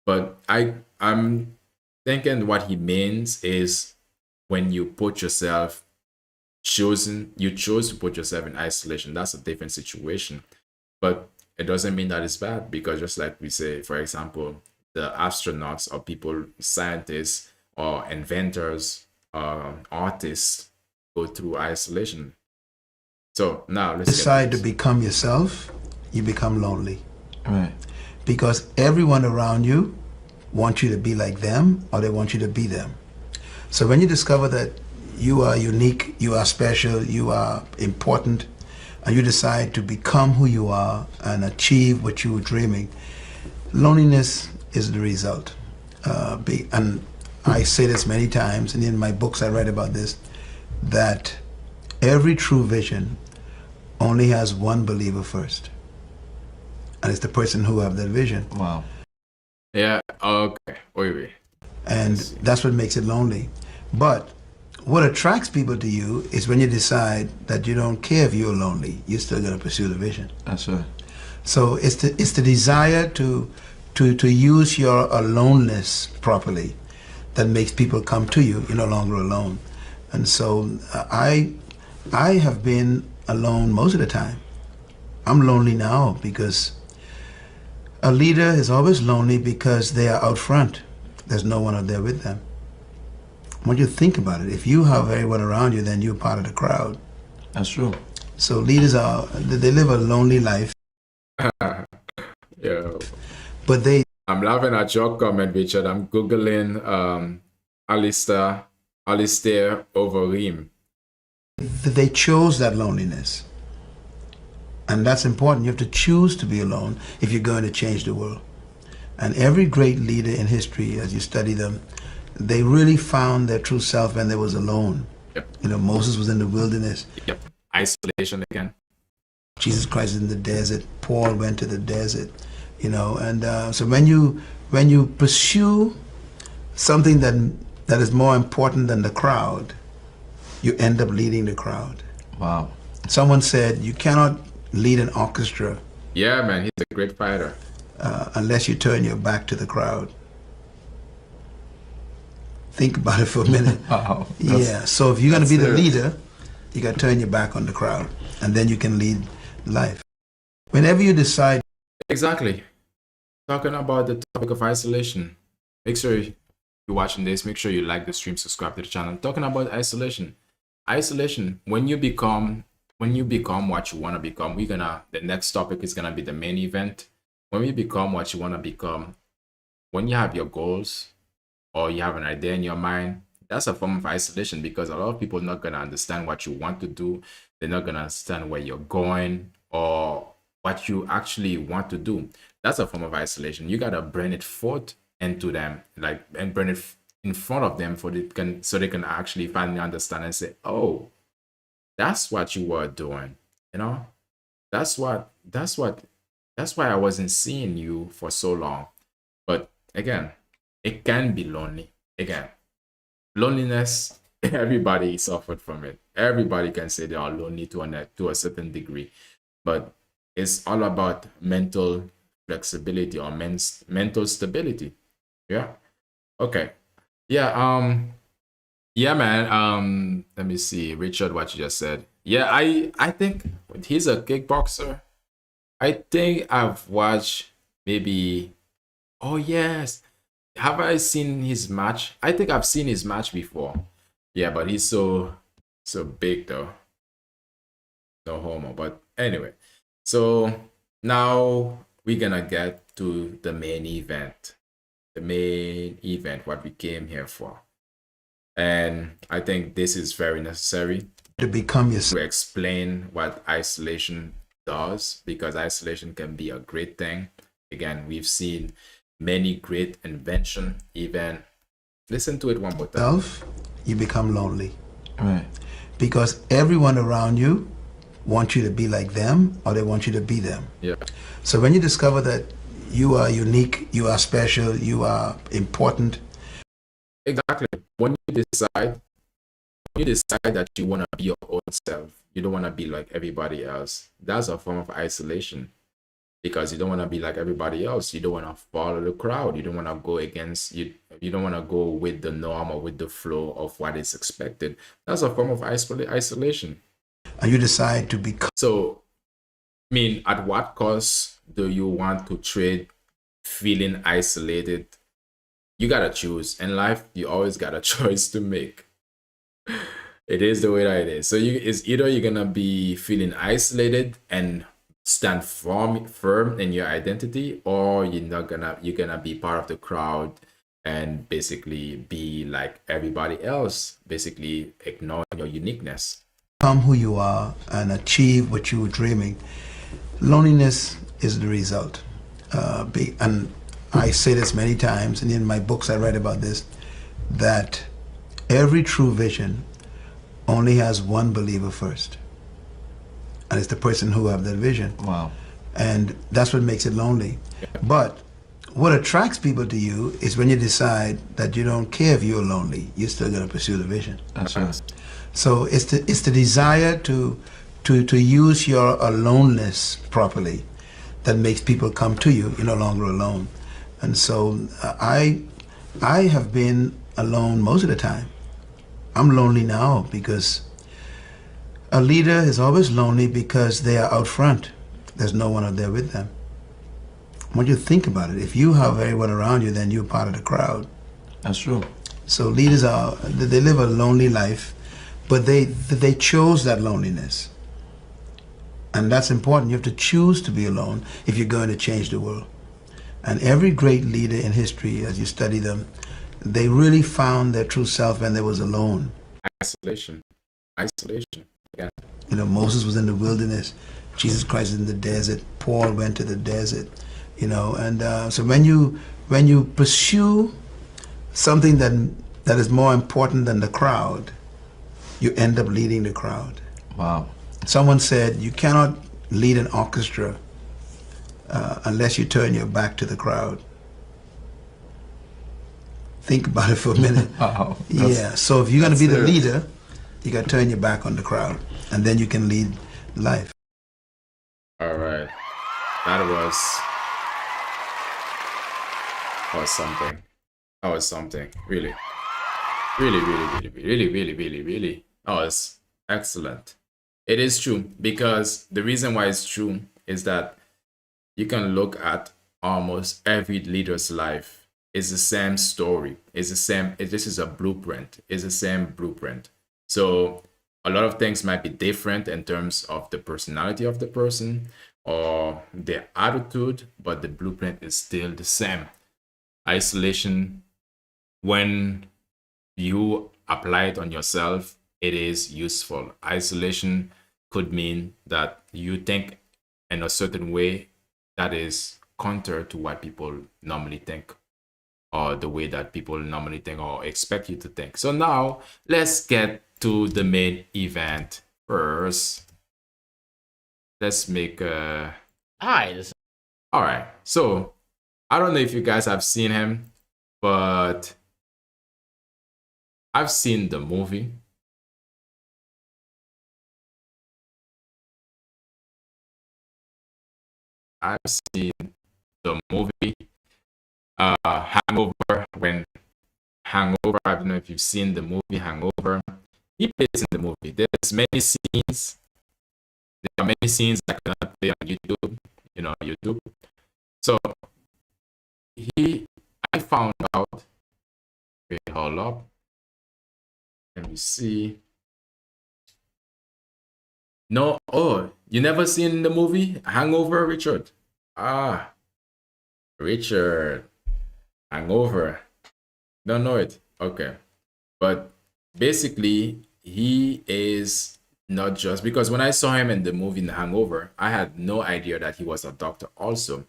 But I'm thinking what he means is when you chose to put yourself in isolation. That's a different situation. But it doesn't mean that it's bad, because just like we say, for example, the astronauts or people, scientists or inventors, artists go through isolation. So now let's decide to become yourself, you become lonely. Right. Because everyone around you wants you to be like them, or they want you to be them. So when you discover that you are unique, you are special, you are important, and you decide to become who you are and achieve what you were dreaming, loneliness is the result. And I say this many times, and in my books I write about this, that every true vision only has one believer first. And it's the person who have that vision. Wow. Yeah, okay. Wait. And that's what makes it lonely. But what attracts people to you is when you decide that you don't care if you're lonely, you're still going to pursue the vision. That's right. So it's the desire to use your aloneness properly that makes people come to you. You're no longer alone. And so I have been alone most of the time. I'm lonely now because a leader is always lonely because they are out front. There's no one out there with them. I want you to think about it. If you have everyone around you, then you're part of the crowd. That's true. So leaders they live a lonely life. Yeah. But I'm laughing at your comment, Richard. I'm Googling Alistair Overeem. They chose that loneliness. And that's important. You have to choose to be alone if you're going to change the world. And every great leader in history, as you study them, they really found their true self when they was alone. Yep. You know, Moses was in the wilderness. Yep. Isolation again. Jesus Christ is in the desert. Paul went to the desert. You know, and so when you pursue something that is more important than the crowd, you end up leading the crowd. Wow. Someone said you cannot lead an orchestra. Yeah, man, he's a great fighter. Unless you turn your back to the crowd. Think about it for a minute. Wow. Yeah, so if you're going to be the leader, you got to turn your back on the crowd, and then you can lead life. Whenever you decide... Exactly. Talking about the topic of isolation. Make sure you're watching this. Make sure you like the stream, subscribe to the channel. Talking about isolation. Isolation, when you become what you want to become, the next topic is gonna be the main event. When you become what you want to become, when you have your goals or you have an idea in your mind, that's a form of isolation, because a lot of people are not gonna understand what you want to do. They're not gonna understand where you're going or what you actually want to do. That's a form of isolation. You gotta bring it forth into them, and bring it in front of them so they can actually finally understand and say, oh, that's what you were doing. You know, that's why I wasn't seeing you for so long. But again, it can be lonely. Again, loneliness, everybody suffered from it. Everybody can say they are lonely to a certain degree, but it's all about mental flexibility or mental stability. Yeah. Okay. Yeah. Yeah, man. Let me see, Richard, what you just said. Yeah, I think he's a kickboxer. I think I've watched maybe. Oh yes, have I seen his match? I think I've seen his match before. Yeah, but he's so big though. No homo, but anyway. So now we're gonna get to the main event. The main event, what we came here for. And I think this is very necessary to become yourself. To explain what isolation does, because isolation can be a great thing. Again, we've seen many great invention. Even listen to it one more time. You become lonely. Right. Because everyone around you wants you to be like them, or they want you to be them. Yeah. So when you discover that you are unique, you are special, you are important. Exactly. When you decide that you want to be your own self, you don't want to be like everybody else, that's a form of isolation, because you don't want to be like everybody else. You don't want to follow the crowd. You don't want to go against you. You don't want to go with the norm or with the flow of what is expected. That's a form of isolation. And you decide to become. So, I mean, at what cost do you want to trade feeling isolated? You gotta choose. In life, you always got a choice to make. It is the way that it is. So it's either you're gonna be feeling isolated and stand firm in your identity, or you're gonna be part of the crowd and basically be like everybody else, basically ignoring your uniqueness. Become who you are and achieve what you were dreaming. Loneliness is the result. And I say this many times, and in my books I write about this, that every true vision only has one believer first. And it's the person who have that vision. Wow. And that's what makes it lonely. But what attracts people to you is when you decide that you don't care if you're lonely, you're still going to pursue the vision. That's right. So it's the desire to use your aloneness properly that makes people come to you. You're no longer alone. And so I have been alone most of the time. I'm lonely now because a leader is always lonely because they are out front. There's no one out there with them. I want you to think about it. If you have everyone around you, then you're part of the crowd. That's true. So leaders they live a lonely life, but they chose that loneliness. And that's important. You have to choose to be alone if you're going to change the world. And every great leader in history, as you study them, they really found their true self when they was alone. Isolation. Yeah. You know, Moses was in the wilderness. Jesus Christ is in the desert. Paul went to the desert. You know, and so when you pursue something that is more important than the crowd, you end up leading the crowd. Wow. Someone said you cannot lead an orchestra unless you turn your back to the crowd. Think about it for a minute. Wow. Yeah, so if you're going to be the leader, you got to turn your back on the crowd, and then you can lead life. All right. That was something. Really. That was excellent. It is true, because the reason why it's true is that you can look at almost every leader's life. It's the same story. It's the same. This is a blueprint. It's the same blueprint. So a lot of things might be different in terms of the personality of the person or their attitude, but the blueprint is still the same. Isolation, when you apply it on yourself, it is useful. Isolation could mean that you think in a certain way that is counter to what people normally think, or the way that people normally think or expect you to think. So now let's get to the main event first. Let's make a... Hi. All right. So I don't know if you guys have seen him, but I've seen the movie. I've seen the movie Hangover. Hangover, I don't know if you've seen the movie Hangover. He plays in the movie. There's many scenes. There are many scenes I cannot play on YouTube. YouTube. So I found out. Wait, hold up. Let me see. No, you never seen the movie Hangover, Richard? Richard. Hangover. Don't know it. Okay. But basically, he is not just, because when I saw him in the movie in The Hangover, I had no idea that he was a doctor also,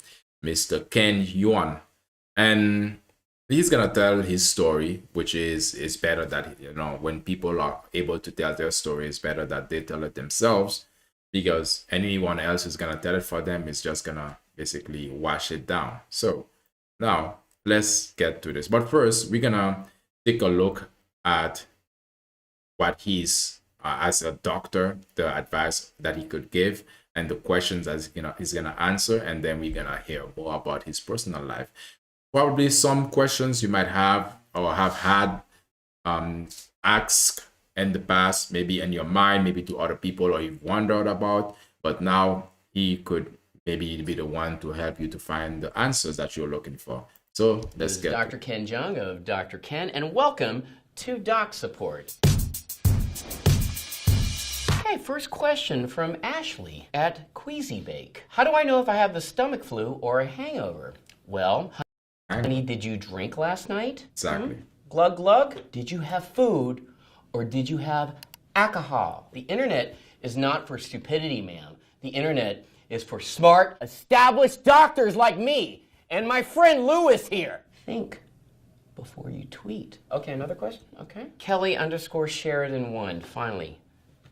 Mr. Ken Yuan. And he's gonna tell his story, which is better that, when people are able to tell their story, it's better that they tell it themselves, because anyone else who's gonna tell it for them is just gonna basically wash it down. So now let's get to this. But first, we're gonna take a look at what he's as a doctor, the advice that he could give, and the questions that he's gonna answer, and then we're gonna hear more about his personal life. Probably some questions you might have or have had asked in the past, maybe in your mind, maybe to other people, or you've wondered about, but now he could maybe be the one to help you to find the answers that you're looking for. So let's get Dr. Ken Jeong of Dr. Ken, and welcome to Doc Support. right, first question from Ashley at Queasy Bake. How do I know if I have the stomach flu or a hangover? Well, honey, did you drink last night? Exactly. Glug glug, did you have food or did you have alcohol? The internet is not for stupidity, ma'am. The internet is for smart, established doctors like me and my friend Lewis here. Think before you tweet. Okay, another question? Okay. Kelly _ Sheridan 1, finally,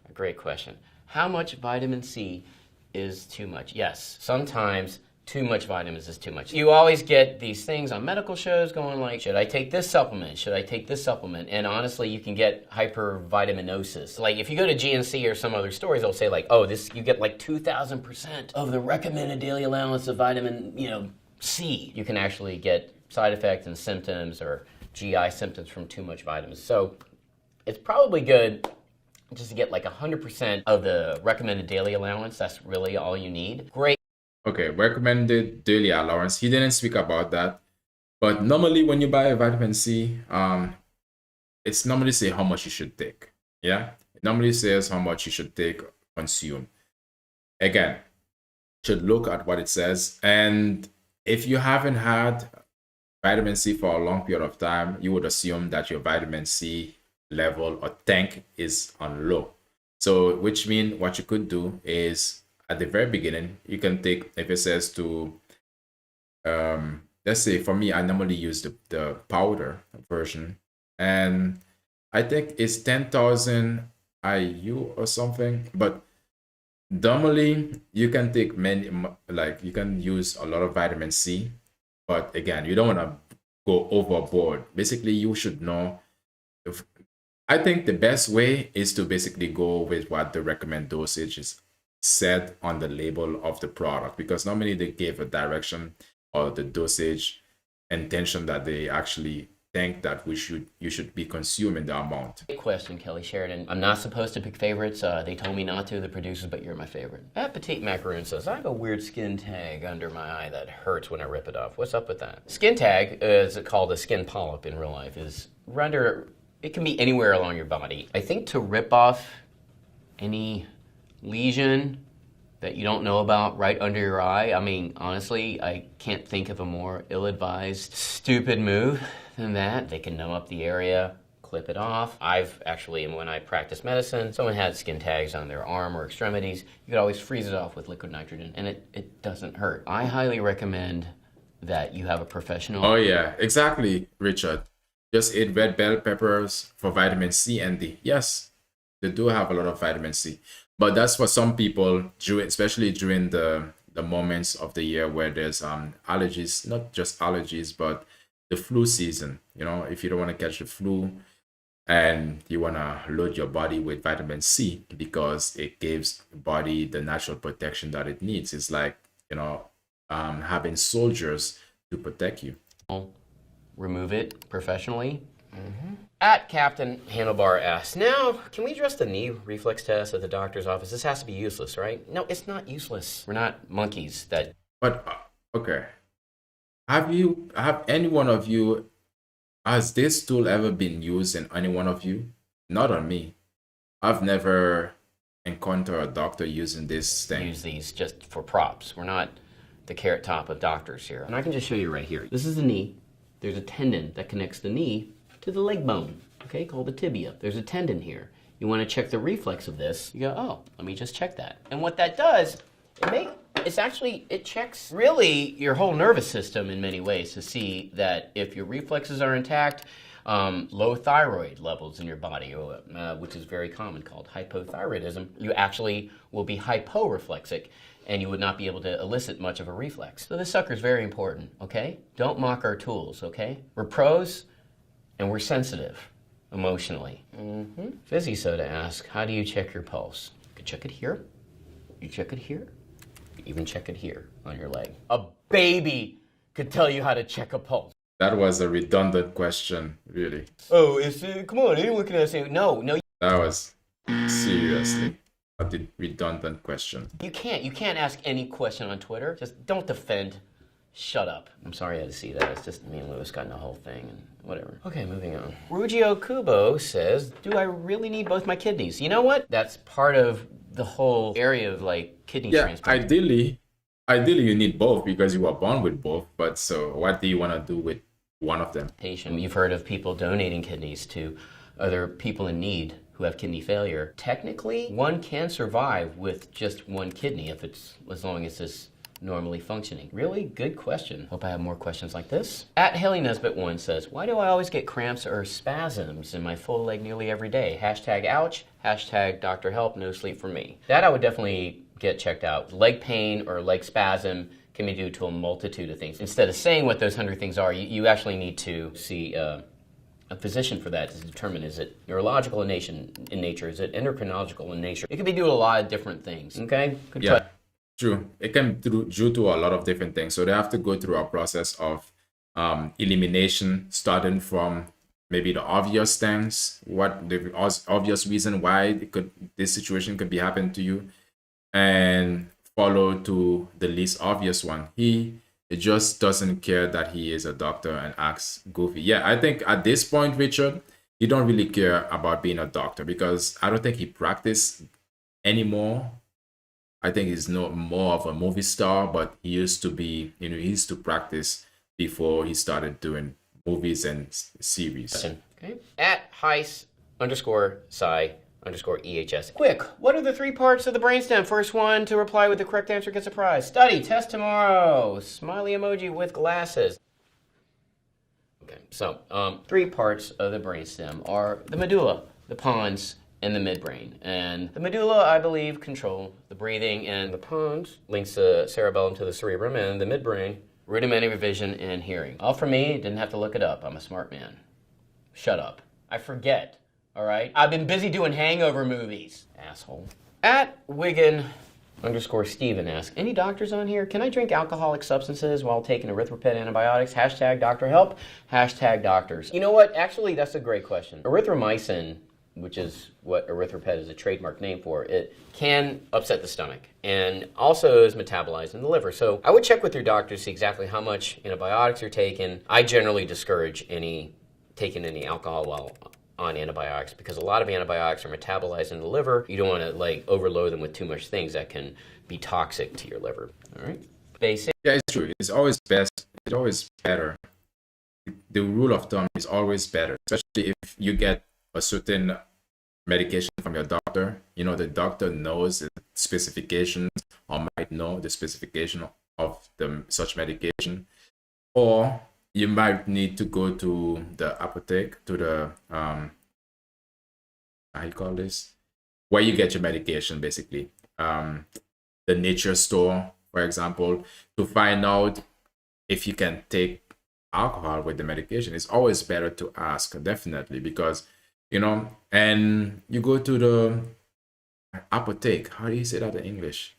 a great question. How much vitamin C is too much? Yes, sometimes too much vitamins is too much. You always get these things on medical shows going like, should I take this supplement? Should I take this supplement? And honestly, you can get hypervitaminosis. Like if you go to GNC or some other stores, they'll say like, oh, this you get like 2,000% of the recommended daily allowance of vitamin, C. You can actually get side effects and symptoms or GI symptoms from too much vitamins. So it's probably good just to get like 100% of the recommended daily allowance. That's really all you need. Great. Okay, recommended daily allowance. He didn't speak about that. But normally when you buy a vitamin C, it's normally say how much you should take. Yeah? It normally says how much you should take, consume. Again, should look at what it says. And if you haven't had vitamin C for a long period of time, you would assume that your vitamin C level or tank is on low. So which means what you could do is at the very beginning, you can take, if it says to, let's say for me, I normally use the powder version, and I think it's 10,000 IU or something, but normally you can take many, like you can use a lot of vitamin C, but again, you don't want to go overboard. Basically, you should know. I think the best way is to basically go with what the recommended dosage is said on the label of the product, because normally they give a direction or the dosage intention that they actually think that you should be consuming the amount. Great question, Kelly Sheridan. I'm not supposed to pick favorites. They told me not to, the producers, but you're my favorite. At Petite Macaroon says, I have a weird skin tag under my eye that hurts when I rip it off. What's up with that? Skin tag, is called a skin polyp in real life, it can be anywhere along your body. I think to rip off any lesion that you don't know about right under your eye, I mean, honestly, I can't think of a more ill-advised, stupid move than that. They can numb up the area, clip it off. I've actually, when I practiced medicine, someone had skin tags on their arm or extremities. You could always freeze it off with liquid nitrogen, and it doesn't hurt. I highly recommend that you have a professional. Oh yeah, exactly, Richard. Just eat red bell peppers for vitamin C and D. Yes, they do have a lot of vitamin C. But that's for some people, especially during the moments of the year where there's allergies, not just allergies, but the flu season. If you don't want to catch the flu and you want to load your body with vitamin C because it gives the body the natural protection that it needs. It's like, having soldiers to protect you. Remove it professionally. At Captain Handlebar asks, now, can we address the knee reflex test at the doctor's office? This has to be useless, right? No, it's not useless. We're not monkeys that... But, okay. Have any one of you, has this tool ever been used in any one of you? Not on me. I've never encountered a doctor using this thing. Use these just for props. We're not the carrot top of doctors here. And I can just show you right here. This is the knee. There's a tendon that connects the knee to the leg bone, okay, called the tibia. There's a tendon here. You want to check the reflex of this. You go, oh, let me just check that. And what that does, it checks really your whole nervous system in many ways to see that if your reflexes are intact, low thyroid levels in your body, which is very common, called hypothyroidism, you actually will be hyporeflexic, and you would not be able to elicit much of a reflex. So this sucker is very important, okay? Don't mock our tools, okay? We're pros, and we're sensitive emotionally. Fizzy Soda asks, how do you check your pulse? You can check it here. You check it here. You even check it here on your leg. A baby could tell you how to check a pulse. That was a redundant question, really. Oh, come on, anyone can ask. No. That was seriously a redundant question. You can't ask any question on Twitter. Just don't defend Shut up. I'm sorry I had to see that. It's just me and Lewis got in the whole thing and whatever. Okay, moving on. Rugio Kubo says, do I really need both my kidneys? You know what? That's part of the whole area of like kidney transplant. Ideally you need both because you were born with both. But so what do you want to do with one of them? You've heard of people donating kidneys to other people in need who have kidney failure. Technically, one can survive with just one kidney as long as it's normally functioning. Really good question. Hope I have more questions like this. At Haley Nesbitt 1 says, why do I always get cramps or spasms in my full leg nearly every day? Hashtag ouch, hashtag Dr. Help, no sleep for me. That I would definitely get checked out. Leg pain or leg spasm can be due to a multitude of things. Instead of saying what those 100 things are, you actually need to see a physician for that to determine, is it neurological in nature, is it endocrinological in nature? It could be due to a lot of different things, okay? True. It can be due to a lot of different things. So they have to go through a process of elimination, starting from maybe the obvious things, what the obvious reason why this situation could be happening to you, and follow to the least obvious one. He just doesn't care that he is a doctor and acts goofy. Yeah, I think at this point, Richard, he don't really care about being a doctor because I don't think he practiced anymore. I think he's no more of a movie star, but he used to be, he used to practice before he started doing movies and series. Okay. At Heis_Psi_EHS. Quick, what are the 3 parts of the brainstem? First one to reply with the correct answer gets a prize. Study, test tomorrow. Smiley emoji with glasses. Okay, so 3 parts of the brainstem are the medulla, the pons, and the midbrain. And the medulla, I believe, control the breathing, and the pons links the cerebellum to the cerebrum, and the midbrain, rudimentary vision and hearing. All for me, didn't have to look it up. I'm a smart man. Shut up. I forget, all right? I've been busy doing Hangover movies, asshole. At Wigan_Steven asks, any doctors on here? Can I drink alcoholic substances while taking erythropet antibiotics? Hashtag Dr. Help, hashtag doctors. You know what? Actually, that's a great question. Erythromycin, which is what erythropet is a trademark name for, it can upset the stomach and also is metabolized in the liver. So I would check with your doctor to see exactly how much antibiotics you're taking. I generally discourage taking any alcohol while on antibiotics because a lot of antibiotics are metabolized in the liver. You don't want to overload them with too much things that can be toxic to your liver. All right? Basic. Yeah, it's true. It's always best. It's always better. The rule of thumb is always better, especially if you get a certain medication from your doctor. The doctor knows the specifications or might know the specification of such medication, or you might need to go to the apotheke, to the how you call this, where you get your medication, basically, the nature store, for example, to find out if you can take alcohol with the medication. It's always better to ask, definitely, because and you go to the apotheke. How do you say that in English?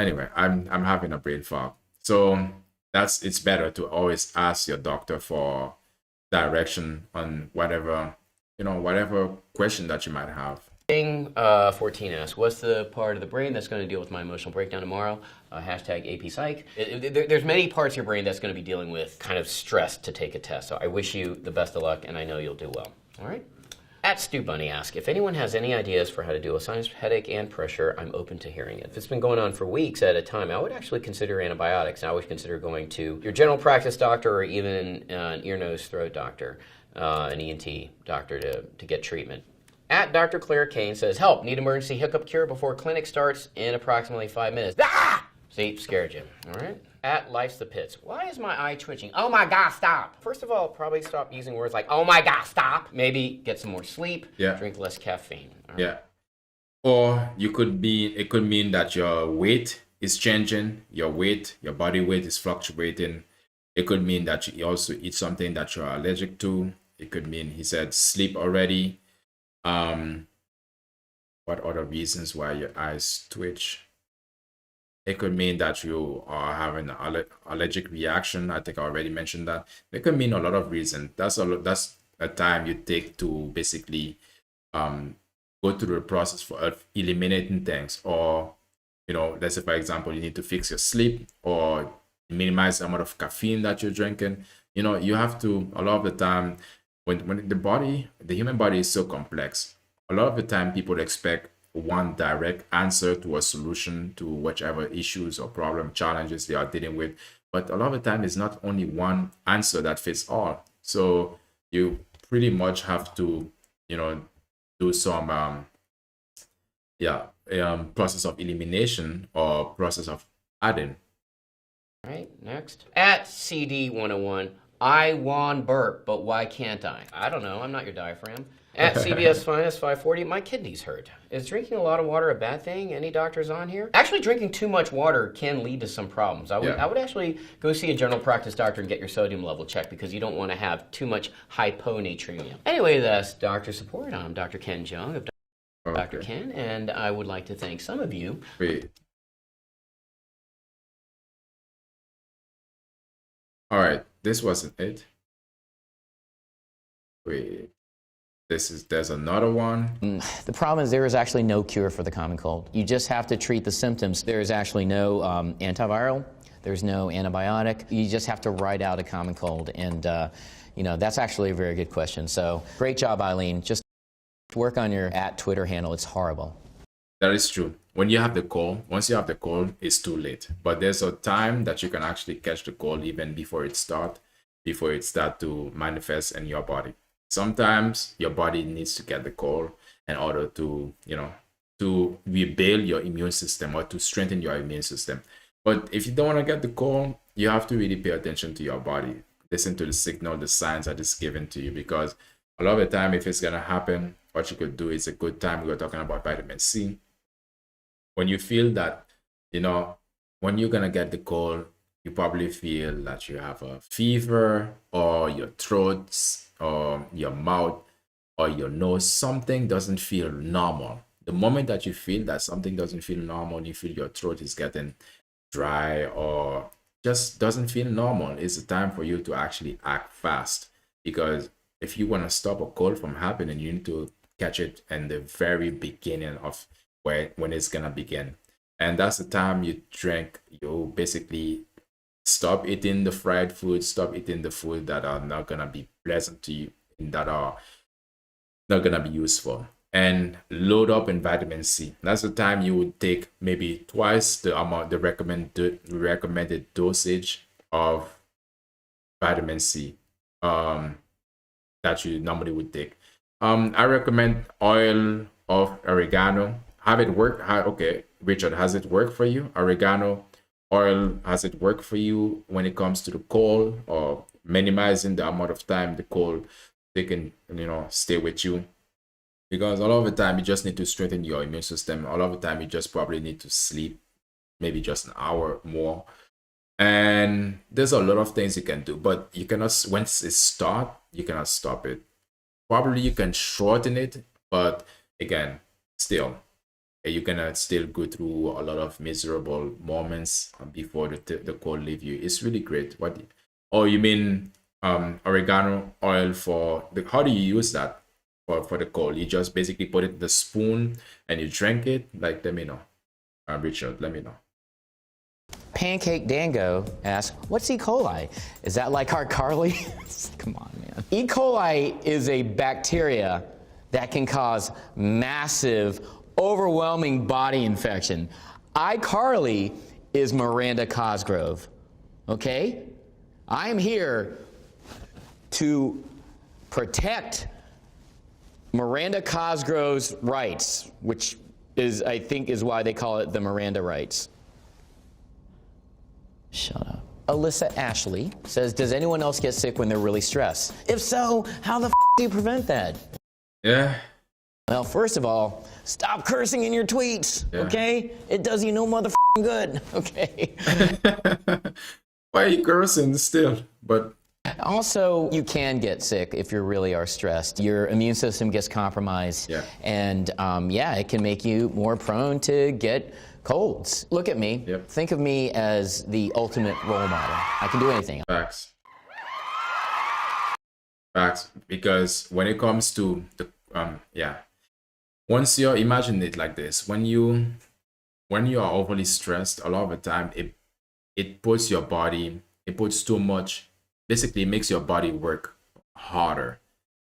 Anyway, I'm having a brain fog. So it's better to always ask your doctor for direction on whatever question that you might have. 14 asks, what's the part of the brain that's going to deal with my emotional breakdown tomorrow? Hashtag AP Psych. There's many parts of your brain that's going to be dealing with kind of stress to take a test. So I wish you the best of luck, and I know you'll do well. All right? At Stu Bunny asks, if anyone has any ideas for how to deal with sinus headache and pressure, I'm open to hearing it. If it's been going on for weeks at a time, I would actually consider antibiotics. I would consider going to your general practice doctor or even an ear, nose, throat doctor, an ENT doctor to get treatment. At Dr. Claire Kane says, help, need emergency hiccup cure before clinic starts in approximately 5 minutes. Ah! See, scared you. All right? At Life's the Pits, why is my eye twitching? Oh my God, stop. First of all, probably stop using words like, oh my God, stop. Maybe get some more sleep, drink less caffeine. Right? Yeah. Or it could mean that your weight is changing, your body weight is fluctuating. It could mean that you also eat something that you're allergic to. It could mean, he said, sleep already. What other reasons why your eyes twitch? It could mean that you are having an allergic reaction. I think I already mentioned that. It could mean a lot of reasons. That's a time you take to basically go through the process of eliminating things. Or, let's say, for example, you need to fix your sleep, or minimize the amount of caffeine that you're drinking. You know, you have to, a lot of the time, when the human body is so complex, a lot of the time people expect one direct answer to a solution to whichever issues or problem challenges they are dealing with. But a lot of the time, it's not only one answer that fits all. So you pretty much have to, you know, do some process of elimination or process of adding. All right, next. At CD101, I want burp, but why can't I? I don't know, I'm not your diaphragm. At CBS Finest 540, my kidneys hurt. Is drinking a lot of water a bad thing? Any doctors on here? Actually, drinking too much water can lead to some problems. I would actually go see a general practice doctor and get your sodium level checked because you don't want to have too much hyponatremia. Anyway, that's Dr. Support. I'm Dr. Ken Jeong of Dr. Ken, and I would like to thank some of you. Wait. All right, this wasn't it. Wait. There's another one. The problem is there is actually no cure for the common cold. You just have to treat the symptoms. There is actually no antiviral. There's no antibiotic. You just have to ride out a common cold. And, you know, that's actually a very good question. So great job, Eileen. Just work on your @Twitter handle. It's horrible. That is true. When you have the cold, once you have the cold, it's too late. But there's a time that you can actually catch the cold even before it start to manifest in your body. Sometimes your body needs to get the cold in order to, you know, to rebuild your immune system or to strengthen your immune system. But if you don't want to get the cold, you have to really pay attention to your body. Listen to the signal, the signs that is given to you, because a lot of the time, if it's going to happen, what you could do is a good time. We're talking about vitamin C. When you feel that, you know, when you're going to get the cold, you probably feel that you have a fever or your throat or your mouth or your nose, something doesn't feel normal. The moment that you feel that something doesn't feel normal, you feel your throat is getting dry or just doesn't feel normal, it's a time for you to actually act fast. Because if you want to stop a cold from happening, you need to catch it in the very beginning of when it's gonna begin. And that's the time you basically stop eating the fried food, stop eating the food that are not gonna be pleasant to you, that are not gonna be useful, and load up in vitamin C. That's the time you would take maybe twice the amount, the recommended dosage of vitamin C that you normally would take. I recommend oil of oregano. Have it work? Okay, Richard, has it worked for you? Oregano oil, has it worked for you when it comes to the cold or minimizing the amount of time the cold they can, you know, stay with you? Because a lot of the time you just need to strengthen your immune system. A lot of the time you just probably need to sleep maybe just an hour more. And there's a lot of things you can do, but you cannot, once it starts, you cannot stop it. Probably you can shorten it, but again, still, you cannot still go through a lot of miserable moments before the cold leave you. It's really great. You mean oregano oil for how do you use that for the cold? You just basically put it in the spoon and you drink it? Like, let me know. Richard, let me know. Pancake Dango asks, what's E. coli? Is that like our Carly? Come on, man. E. coli is a bacteria that can cause massive, overwhelming body infection. iCarly is Miranda Cosgrove, okay? I am here to protect Miranda Cosgrove's rights, which is, I think, is why they call it the Miranda rights. Shut up. Alyssa Ashley says, does anyone else get sick when they're really stressed? If so, how the do you prevent that? Yeah. Well, first of all, stop cursing in your tweets, okay? It does you no motherfucking good, okay? Why are you cursing still? But also, you can get sick if you really are stressed. Your immune system gets compromised, and it can make you more prone to get colds. Look at me. Think of me as the ultimate role model. I can do anything. Facts. Because when it comes to the once you imagine it like this, when you are overly stressed, a lot of the time it it puts your body, it puts too much, basically it makes your body work harder.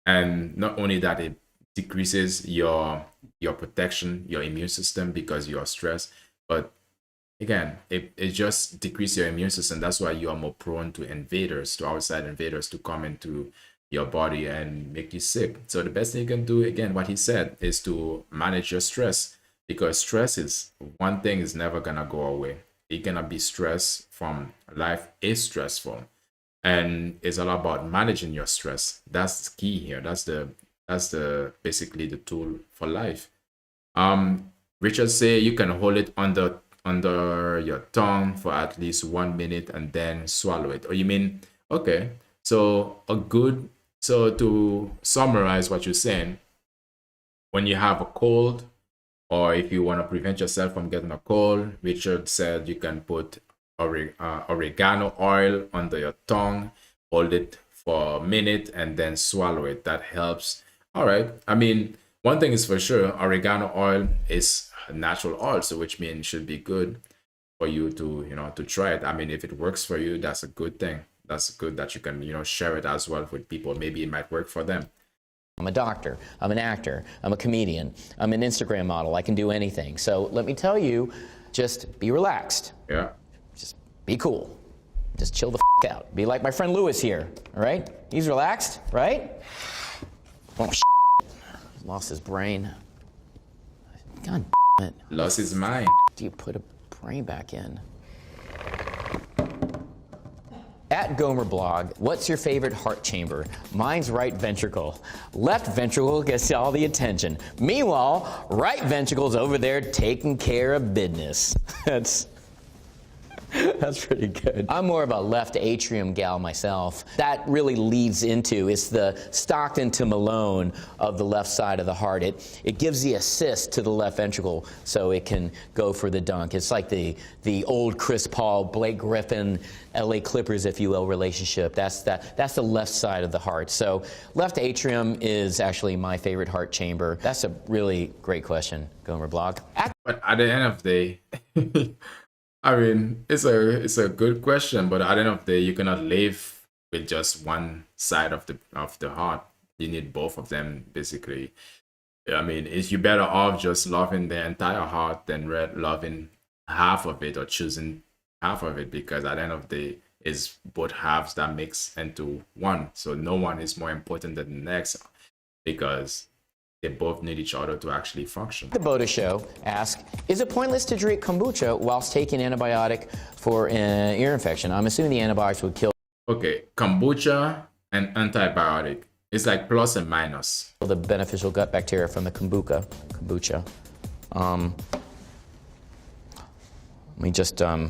And not only that, it decreases your protection, your immune system because you are stressed. But again, it just decreases your immune system. That's why you are more prone to invaders, to outside invaders, to come into your body and make you sick. So the best thing you can do, again, what he said, is to manage your stress, because stress is one thing is never gonna go away. You're gonna be stressed from life is stressful, and it's all about managing your stress. That's key here. That's the basically the tool for life. Richard say you can hold it under your tongue for at least 1 minute and then swallow it. Or you mean, okay, so to summarize what you're saying, when you have a cold, or if you want to prevent yourself from getting a cold, Richard said you can put oregano oil under your tongue, hold it for a minute, and then swallow it. That helps. All right. I mean, one thing is for sure, oregano oil is a natural oil, so which means it should be good for you to try it. I mean, if it works for you, that's a good thing. That's good that you can, share it as well with people. Maybe it might work for them. I'm a doctor, I'm an actor, I'm a comedian, I'm an Instagram model, I can do anything. So let me tell you, just be relaxed. Yeah. Just be cool. Just chill the out. Be like my friend Lewis here, all right? He's relaxed, right? Oh, lost his brain. God it. Lost his mind. Do you put a brain back in? At Gomer Blog, what's your favorite heart chamber? Mine's right ventricle. Left ventricle gets all the attention. Meanwhile, right ventricle's over there taking care of business. That's pretty good. I'm more of a left atrium gal myself. That really leads into, it's the Stockton to Malone of the left side of the heart. It gives the assist to the left ventricle so it can go for the dunk. It's like the old Chris Paul, Blake Griffin, LA Clippers, if you will, relationship. That's the left side of the heart. So left atrium is actually my favorite heart chamber. That's a really great question, Gomer Blog. But at the end of the day, I mean, it's a good question, but at the end of the day, you cannot live with just one side of the heart. You need both of them, basically. I mean, is you better off just loving the entire heart than loving half of it or choosing half of it, because at the end of the day, it's both halves that mix into one. So no one is more important than the next, because they both need each other to actually function. The Boda Show asks, is it pointless to drink kombucha whilst taking antibiotic for an ear infection? I'm assuming the antibiotics would kill. Okay, kombucha and antibiotic. It's like plus and minus. The beneficial gut bacteria from the kombucha. Let me just, no,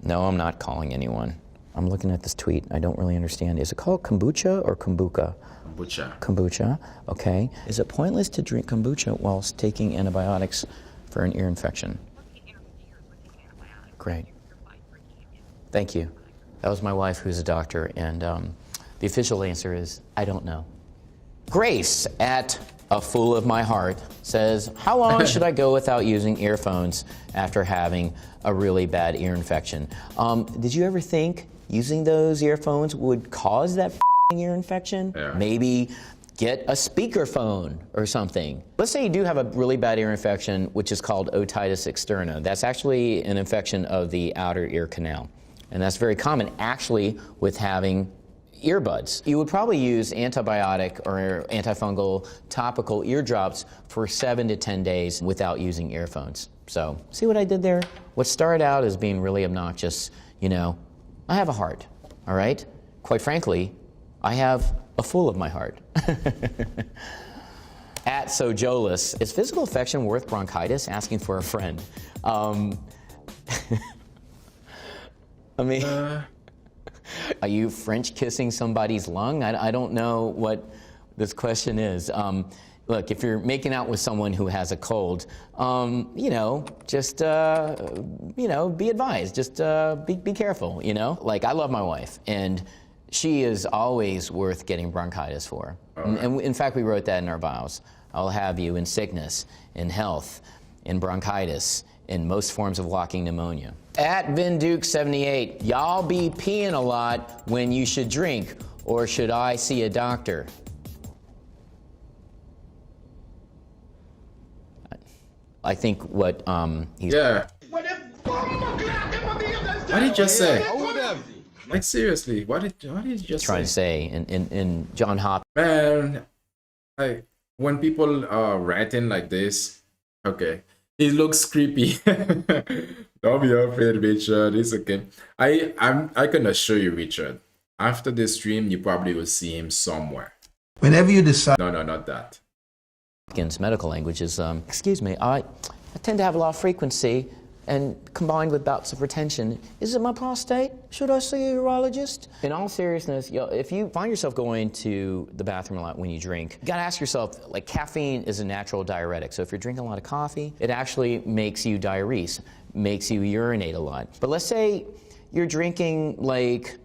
I'm not calling anyone. I'm looking at this tweet. I don't really understand. Is it called kombucha or kombucha? Kombucha. Kombucha, okay. Is it pointless to drink kombucha whilst taking antibiotics for an ear infection? Great. Thank you. That was my wife, who's a doctor, and the official answer is, I don't know. Grace at A Fool of My Heart says, how long should I go without using earphones after having a really bad ear infection? Did you ever think using those earphones would cause that ear infection? Yeah. Maybe get a speakerphone or something. Let's say you do have a really bad ear infection, which is called otitis externa. That's actually an infection of the outer ear canal. And that's very common actually with having earbuds. You would probably use antibiotic or antifungal topical ear drops for 7 to 10 days without using earphones. So, see what I did there? What started out as being really obnoxious, I have a heart, all right? Quite frankly, I have a fool of my heart. At Sojolus, is physical affection worth bronchitis? Asking for a friend. I mean, are you French kissing somebody's lung? I don't know what this question is. Look, if you're making out with someone who has a cold, just, be advised. Just be careful, Like, I love my wife, and she is always worth getting bronchitis for. And in fact, we wrote that in our vows. I'll have you in sickness, in health, in bronchitis, in most forms of walking pneumonia. At VinDuke78, y'all be peeing a lot when you should drink, or should I see a doctor? I think what he's... Yeah. What did you just say? Like, seriously, what did you just trying to say in John Hopkins? Man, like, when people are writing like this, okay, it looks creepy. Don't be afraid, Richard. It's okay. I can assure you, Richard, after this stream, you probably will see him somewhere. Whenever you decide... No, not that. Medical language is, excuse me, I tend to have a lot of frequency, and combined with bouts of retention. Is it my prostate? Should I see a urologist? In all seriousness, if you find yourself going to the bathroom a lot when you drink, you gotta ask yourself, like, caffeine is a natural diuretic. So if you're drinking a lot of coffee, it actually makes you diurese, makes you urinate a lot. But let's say you're drinking, like,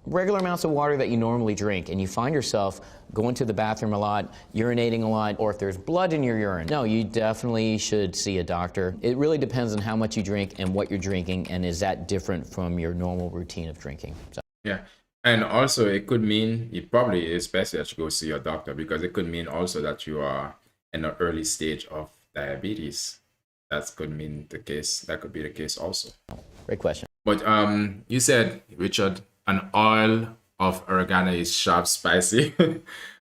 regular amounts of water that you normally drink, and you find yourself going to the bathroom a lot, urinating a lot, or if there's blood in your urine, no, you definitely should see a doctor. It really depends on how much you drink and what you're drinking, and is that different from your normal routine of drinking. So. Yeah, and also it could mean, it probably is best that you go see your doctor, because it could mean also that you are in an early stage of diabetes. That could mean the case. That could be the case also. Great question. But you said, Richard, an oil of oregano is sharp, spicy.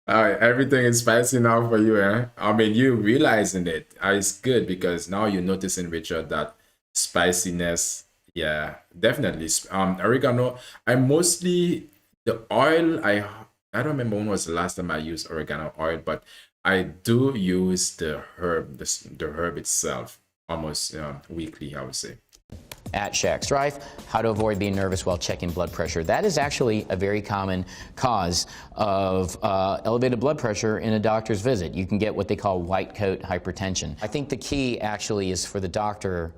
Everything is spicy now for you, eh? I mean, you realizing it is good, because now you're noticing, Richard, that spiciness. Yeah, definitely. Oregano. I mostly, the oil, I don't remember when was the last time I used oregano oil, but I do use the herb, the herb itself, almost weekly, I would say. At Shaq Strife, how to avoid being nervous while checking blood pressure. That is actually a very common cause of elevated blood pressure in a doctor's visit. You can get what they call white coat hypertension. I think the key actually is for the doctor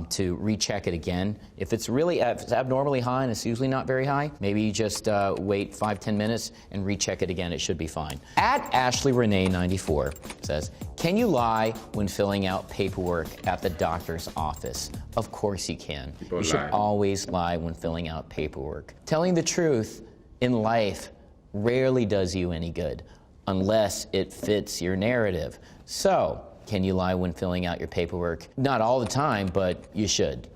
to recheck it again. If it's really abnormally high, and it's usually not very high, maybe you just wait 5-10 minutes and recheck it again. It should be fine. At Ashley Renee 94 says, can you lie when filling out paperwork at the doctor's office? Of course you can. You should always lie when filling out paperwork. Telling the truth in life rarely does you any good unless it fits your narrative. So, can you lie when filling out your paperwork? Not all the time, but you should.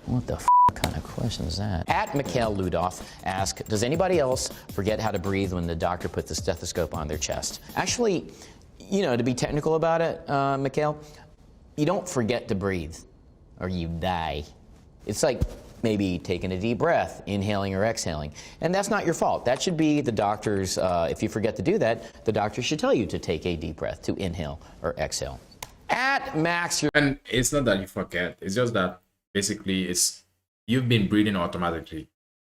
What the kind of question is that? At Mikhail Ludoff asks, does anybody else forget how to breathe when the doctor puts the stethoscope on their chest? Actually, you know, to be technical about it, Mikhail, you don't forget to breathe, or you die. It's like maybe taking a deep breath, inhaling or exhaling. And that's not your fault. That should be the doctor's, if you forget to do that, the doctor should tell you to take a deep breath, to inhale or exhale. At Max, and it's not that you forget, it's just that basically you've been breathing automatically.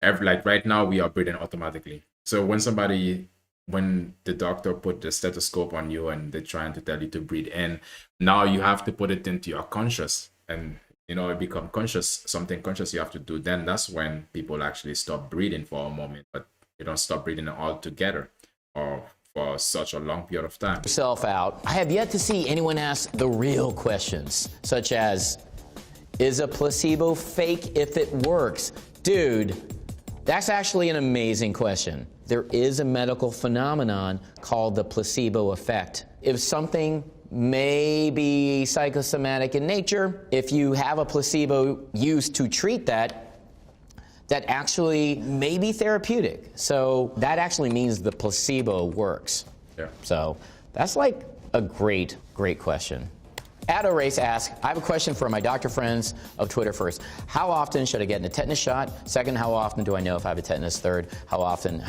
Like right now, we are breathing automatically. So when the doctor put the stethoscope on you and they're trying to tell you to breathe in, now you have to put it into your conscious, and it become conscious, something conscious you have to do. Then that's when people actually stop breathing for a moment, but you don't stop breathing altogether or for such a long period of time. Yourself out. I have yet to see anyone ask the real questions, such as, is a placebo fake if it works? Dude, that's actually an amazing question. There is a medical phenomenon called the placebo effect. If something may be psychosomatic in nature, if you have a placebo used to treat that actually may be therapeutic. So that actually means the placebo works. Yeah. So that's like a great question. Addo Race asks, I have a question for my doctor friends of Twitter. First, how often should I get a tetanus shot? Second, how often do I know if I have a tetanus? Third, how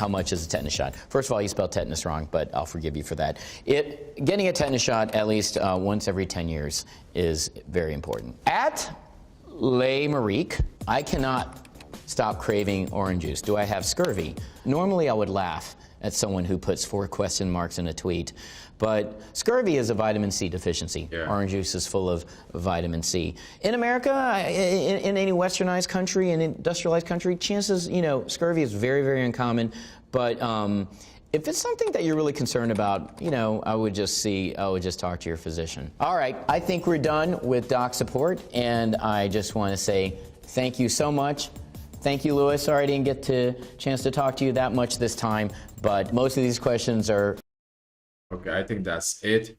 much is a tetanus shot? First of all, you spelled tetanus wrong, but I'll forgive you for that. Getting a tetanus shot at least once every 10 years is very important. At Les Marique, I cannot stop craving orange juice. Do I have scurvy? Normally I would laugh at someone who puts 4 question marks in a tweet. But scurvy is a vitamin C deficiency. Yeah. Orange juice is full of vitamin C. In America, in any westernized country, an industrialized country, chances, scurvy is very, very uncommon. But If it's something that you're really concerned about, you know, I would just talk to your physician. All right, I think we're done with doc support, and I just want to say thank you so much. Thank you, Louis. Sorry I didn't get a chance to talk to you that much this time, but most of these questions are... Okay, I think that's it.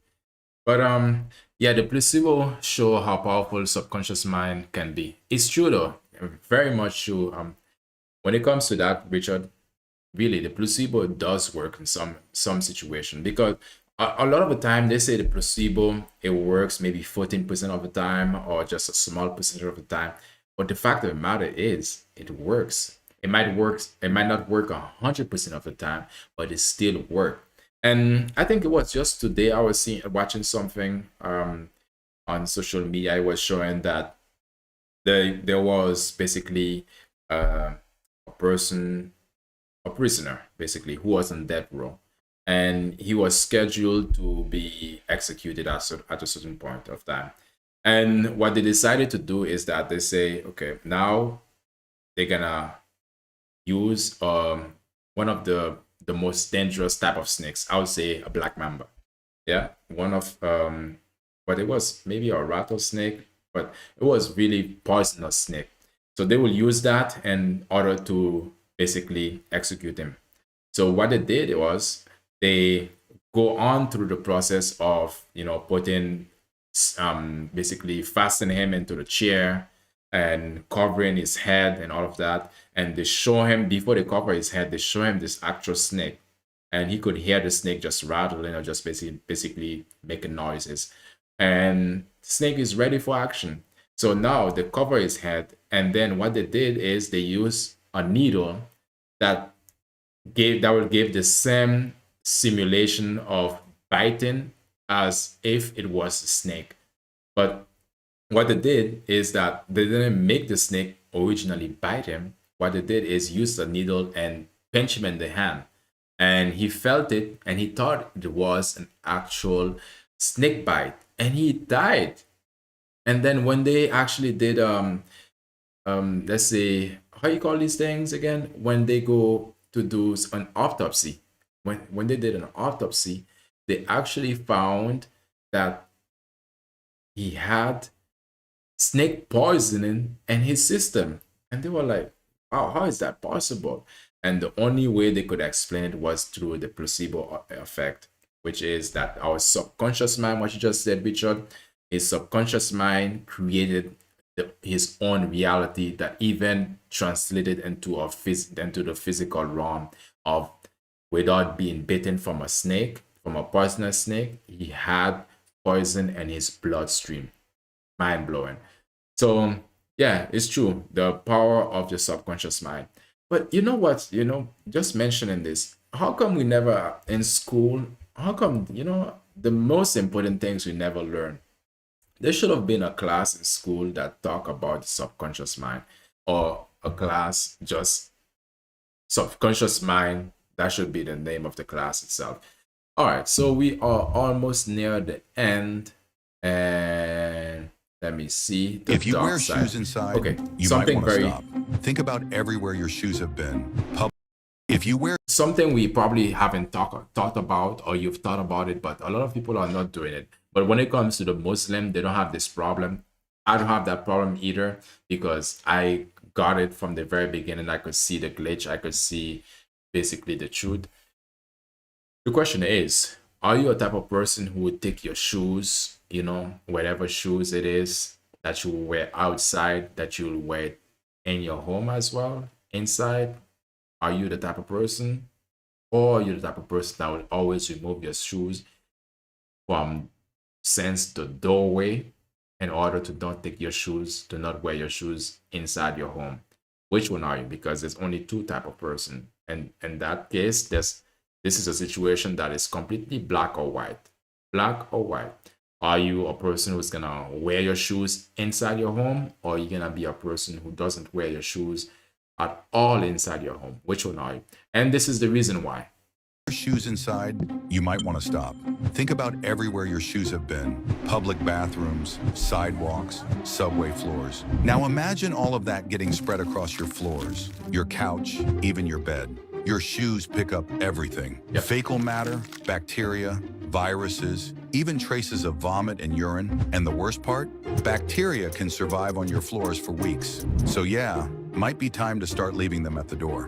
But yeah, the placebo show how powerful subconscious mind can be. It's true though, very much true. When it comes to that, Richard, really the placebo does work in some situation, because a lot of the time they say the placebo, it works maybe 14% of the time or just a small percentage of the time. But the fact of the matter is, it works. It might not work 100% of the time, but it still works. And I think it was just today I was watching something on social media. I was showing that there was basically a prisoner basically who was on death row, and he was scheduled to be executed at a certain point of time. And what they decided to do is that they say, okay, now they're gonna use one of the most dangerous type of snakes. I would say a black mamba. Yeah, one of but it was maybe a rattlesnake, but it was really poisonous snake. So they will use that in order to basically execute him. So what they did was they go on through the process of, you know, putting basically fastening him into the chair and covering his head and all of that. And they show him, before they cover his head, they show him this actual snake, and he could hear the snake just rattling or just basically making noises. And the snake is ready for action. So now they cover his head, and then what they did is they used a needle that would give the same simulation of biting as if it was a snake. But what they did is that they didn't make the snake originally bite him. What they did is use the needle and pinch him in the hand. And he felt it, and he thought it was an actual snake bite, and he died. And then when they actually did let's say, how you call these things again, when they go to do an autopsy, when they did an autopsy, they actually found that he had snake poisoning in his system. And they were like, wow, how is that possible? And the only way they could explain it was through the placebo effect, which is that our subconscious mind, what you just said, Richard, his subconscious mind created his own reality that even translated into the physical realm of, without being bitten from a snake, from a poisonous snake, he had poison in his bloodstream. Mind blowing. So yeah, it's true, the power of the subconscious mind. But you know what, just mentioning this, how come we never in school, how come, the most important things we never learn? There should have been a class in school that talk about the subconscious mind, or a class just subconscious mind. That should be the name of the class itself. All right, so we are almost near the end, and let me see. If you wear shoes inside, okay, you might want to stop. Think about everywhere your shoes have been. If you wear something we probably haven't thought about, or you've thought about it, but a lot of people are not doing it. But when it comes to the Muslim, they don't have this problem. I don't have that problem either, because I got it from the very beginning. I could see the glitch. I could see basically the truth. The question is, are you a type of person who would take your shoes, whatever shoes it is that you wear outside, that you'll wear in your home as well, inside? Are you the type of person? Or are you the type of person that will always remove your shoes from since the doorway in order to not take your shoes, to not wear your shoes inside your home? Which one are you? Because there's only two type of person. And in that case, this is a situation that is completely black or white. Black or white. Are you a person who's gonna wear your shoes inside your home, or are you gonna be a person who doesn't wear your shoes at all inside your home? Which one are you? And this is the reason why. Shoes inside, you might want to stop. Think about everywhere your shoes have been. Public bathrooms, sidewalks, subway floors. Now imagine all of that getting spread across your floors, your couch, even your bed. Your shoes pick up everything. Yep. Fecal matter, bacteria, viruses, even traces of vomit and urine. And the worst part? Bacteria can survive on your floors for weeks. So yeah, might be time to start leaving them at the door.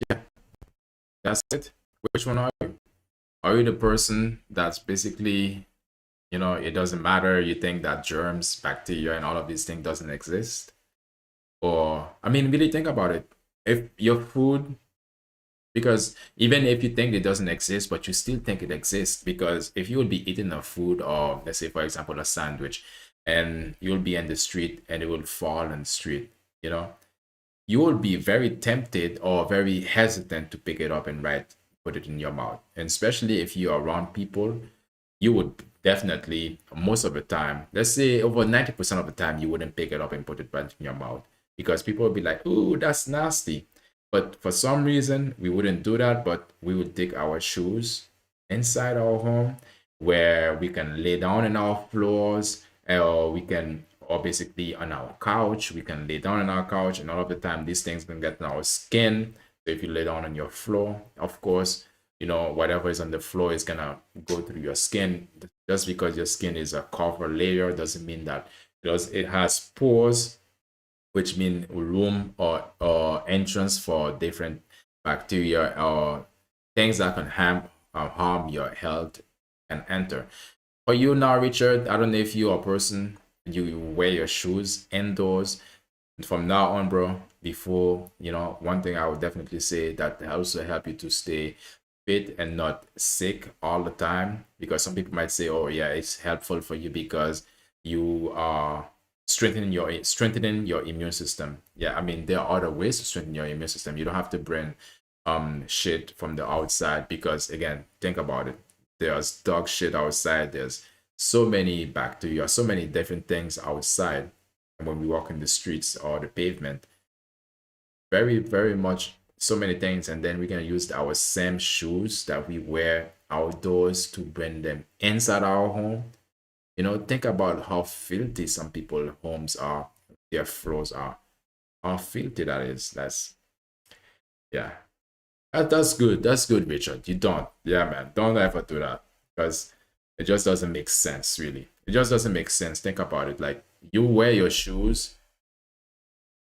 Yeah, that's it. Which one are you? Are you the person that's basically, you know, it doesn't matter, you think that germs, bacteria, and all of these things doesn't exist? Or, I mean, really think about it. If your food, because even if you think it doesn't exist, but you still think it exists, because if you would be eating a food, or let's say, for example, a sandwich, and you'll be in the street and it will fall in the street, you know, you will be very tempted or very hesitant to pick it up and put it in your mouth. And especially if you're around people, you would definitely, most of the time, let's say over 90% of the time, you wouldn't pick it up and put it back in your mouth, because people would be like, "Ooh, that's nasty." But for some reason, we wouldn't do that, but we would take our shoes inside our home where we can lay down on our floors, or or basically on our couch, we can lay down on our couch, and all of the time, these things can get in our skin. So if you lay down on your floor, of course, you know, whatever is on the floor is gonna go through your skin. Just because your skin is a cover layer doesn't mean that it has pores, which mean room or entrance for different bacteria or things that can harm your health and enter. For you now, Richard, I don't know if you're a person, you wear your shoes indoors. From now on, bro, before, you know, one thing I would definitely say that also help you to stay fit and not sick all the time, because some people might say, oh yeah, it's helpful for you because you are strengthening your immune system. Yeah, I mean, there are other ways to strengthen your immune system. You don't have to bring shit from the outside, because again, think about it, there's dog shit outside, there's so many bacteria, so many different things outside. And when we walk in the streets or the pavement, very, very much so many things. And then we're going to use our same shoes that we wear outdoors to bring them inside our home. You know, think about how filthy some people's homes are, their floors are, how filthy that is. Yeah, that's good. That's good, Richard. You don't, yeah, man, don't ever do that, because it just doesn't make sense, really. It just doesn't make sense. Think about it. Like, you wear your shoes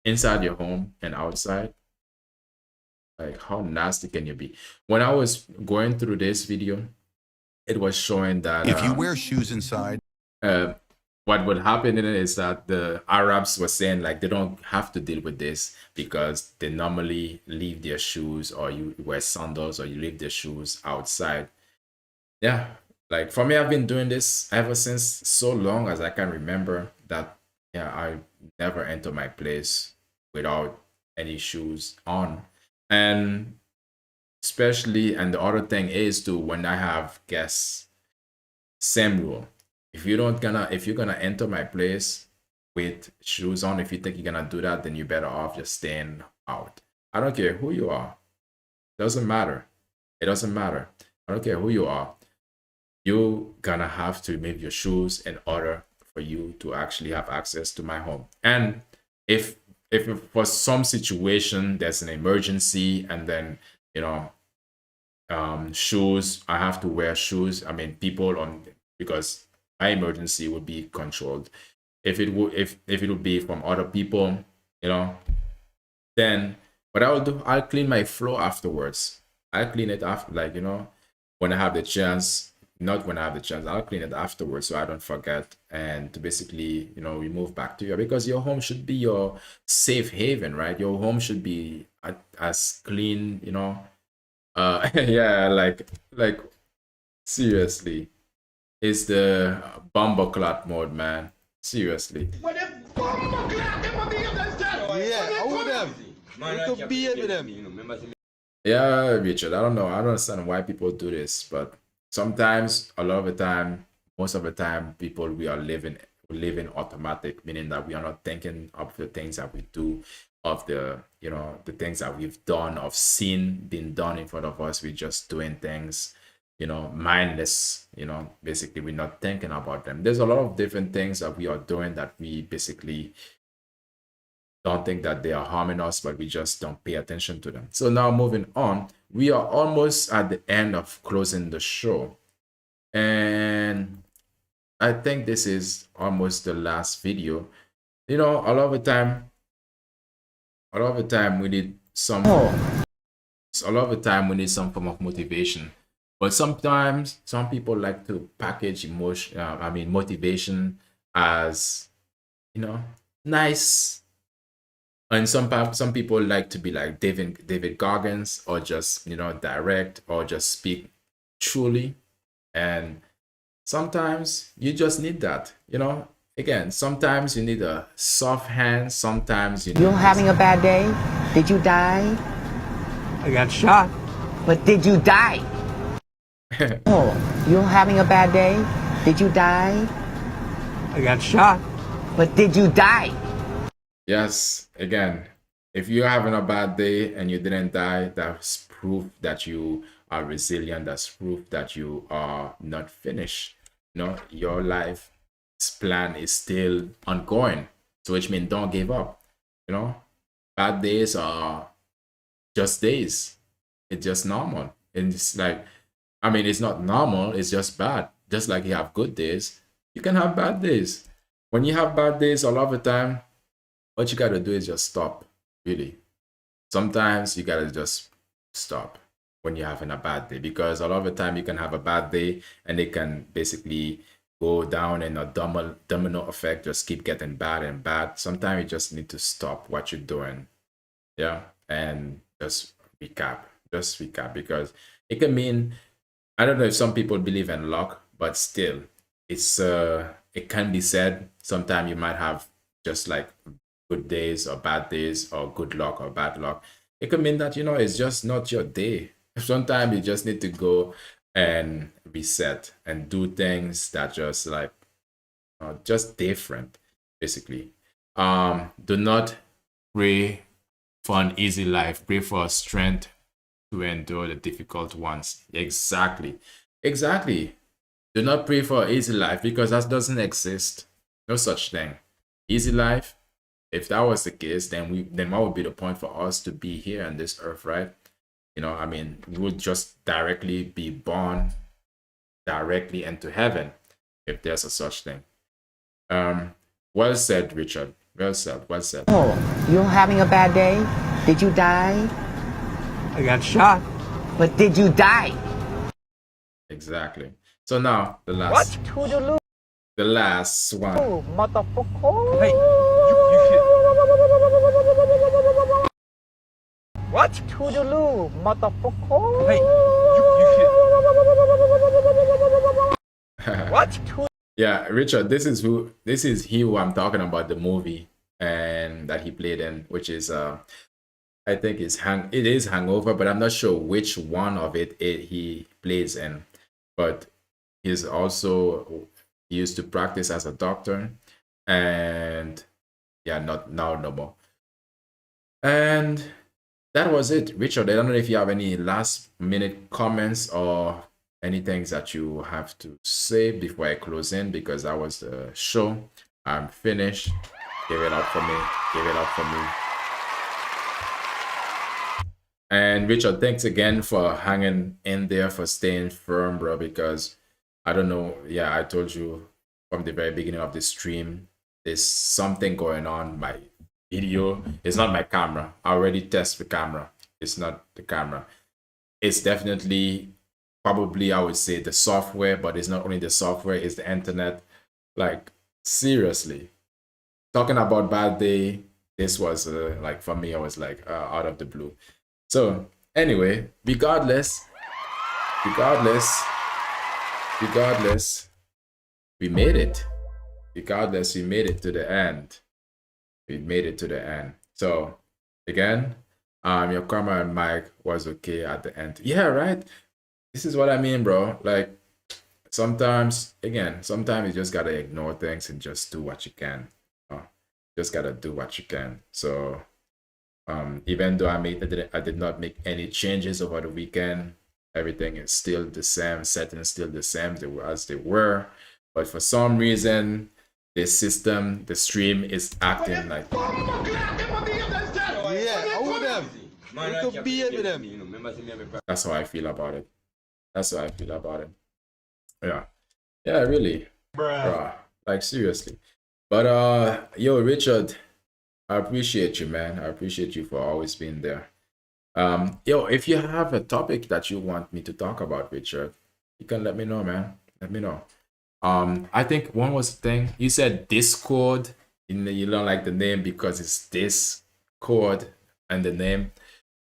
inside your home and outside. Like, how nasty can you be? When I was going through this video, it was showing that if you wear shoes inside, what would happen in it is that the Arabs were saying, like, they don't have to deal with this because they normally leave their shoes, or you wear sandals, or you leave their shoes outside. Yeah, like for me, I've been doing this ever since so long as I can remember, that yeah, I never enter my place without any shoes on. And especially, and the other thing is too, when I have guests, same rule. If you're gonna enter my place with shoes on, if you think you're gonna do that, then you're better off just staying out. I don't care who you are. It doesn't matter. It doesn't matter. I don't care who you are. You're gonna have to remove your shoes in order for you to actually have access to my home. And if for some situation there's an emergency, and then, you know, shoes, I have to wear shoes. I mean, people on, because my emergency would be controlled. If it would be from other people, you know, then what I will do, I'll clean my floor afterwards. I'll clean it after, like, you know, when I have the chance. Not when I have the chance, I'll clean it afterwards so I don't forget, and to basically, you know, remove bacteria, because your home should be your safe haven, right? Your home should be as clean, you know. Yeah, like seriously, it's the bomber clot mode, man. Seriously. Yeah, Richard, I don't know. I don't understand why people do this, but sometimes, a lot of the time, most of the time, we are living automatic, meaning that we are not thinking of the things that we do, of the, you know, the things that we've done, of seen being done in front of us. We're just doing things, you know, mindless, you know, basically we're not thinking about them. There's a lot of different things that we are doing that we basically don't think that they are harming us, but we just don't pay attention to them. So now moving on, we are almost at the end of closing the show. And I think this is almost the last video. You know, a lot of the time we need some form of motivation. But sometimes some people like to package motivation as, you know, nice. And some people like to be like David Goggins, or just, you know, direct, or just speak truly. And sometimes you just need that, you know. Again, sometimes you need a soft hand. Sometimes You're having a bad day? Did you die? I got shot. But did you die? Oh, you're having a bad day? Did you die? I got shot. But did you die? Yes, again, if you're having a bad day and you didn't die, that's proof that you are resilient. That's proof that you are not finished. You know, your life plan is still ongoing. So which means don't give up. You know, bad days are just days. It's just normal. And it's like, I mean, it's not normal, it's just bad. Just like you have good days, you can have bad days. When you have bad days, a lot of the time, what you gotta do is just stop, really. Sometimes you gotta just stop when you're having a bad day, because a lot of the time you can have a bad day and it can basically go down in a domino effect, just keep getting bad and bad. Sometimes you just need to stop what you're doing, yeah, and just recap, because it can mean, I don't know if some people believe in luck, but still, it's it can be said. Sometimes you might have just like good days or bad days, or good luck or bad luck. It could mean that, you know, it's just not your day. Sometimes you just need to go and reset and do things that just like just different, basically. Do not pray for an easy life. Pray for strength to endure the difficult ones. Exactly. Do not pray for easy life, because that doesn't exist. No such thing. Easy life. If that was the case, then what would be the point for us to be here on this earth, right? You know, I mean, we would just directly be born directly into heaven, if there's a such thing. Well said, Richard. Well said. Oh, you're having a bad day? Did you die? I got shot. But did you die? Exactly. So now the last. What? The last one. Oh, motherfucker. Hey, you shit. What? Toodaloo, motherfucker. Hey, you shit. What? Yeah, Richard, this is he who I'm talking about, the movie and that he played in, which is I think it is Hangover, but I'm not sure which one of it he plays in. But he used to practice as a doctor, and yeah, not now no more. And that was it, Richard. I don't know if you have any last minute comments or anything that you have to say before I close in, because that was the show. I'm finished. Give it up for me. And Richard, thanks again for hanging in there, for staying firm, bro, because I don't know. Yeah, I told you from the very beginning of the stream, there's something going on. My video is not my camera. I already test the camera. It's not the camera. It's definitely, probably, I would say, the software, but it's not only the software, it's the internet. Like, seriously. Talking about bad day, this was like, for me, I was like out of the blue. So anyway, regardless, we made it. Regardless, we made it to the end. So again, your camera and mic was okay at the end. Yeah, right. This is what I mean, bro. Like, sometimes you just gotta ignore things and just do what you can. Just gotta do what you can. So even though I did not make any changes over the weekend, everything is still the same, settings still the same as they were. But for some reason, the stream is acting like That's how I feel about it. That's how I feel about it. Yeah. Yeah, really. Bruh. Like seriously. But yo, Richard, I appreciate you, man. I appreciate you for always being there. Yo, if you have a topic that you want me to talk about, Richard, you can let me know, man. Let me know. I think one was the thing you said Discord. You don't like the name because it's Discord and the name.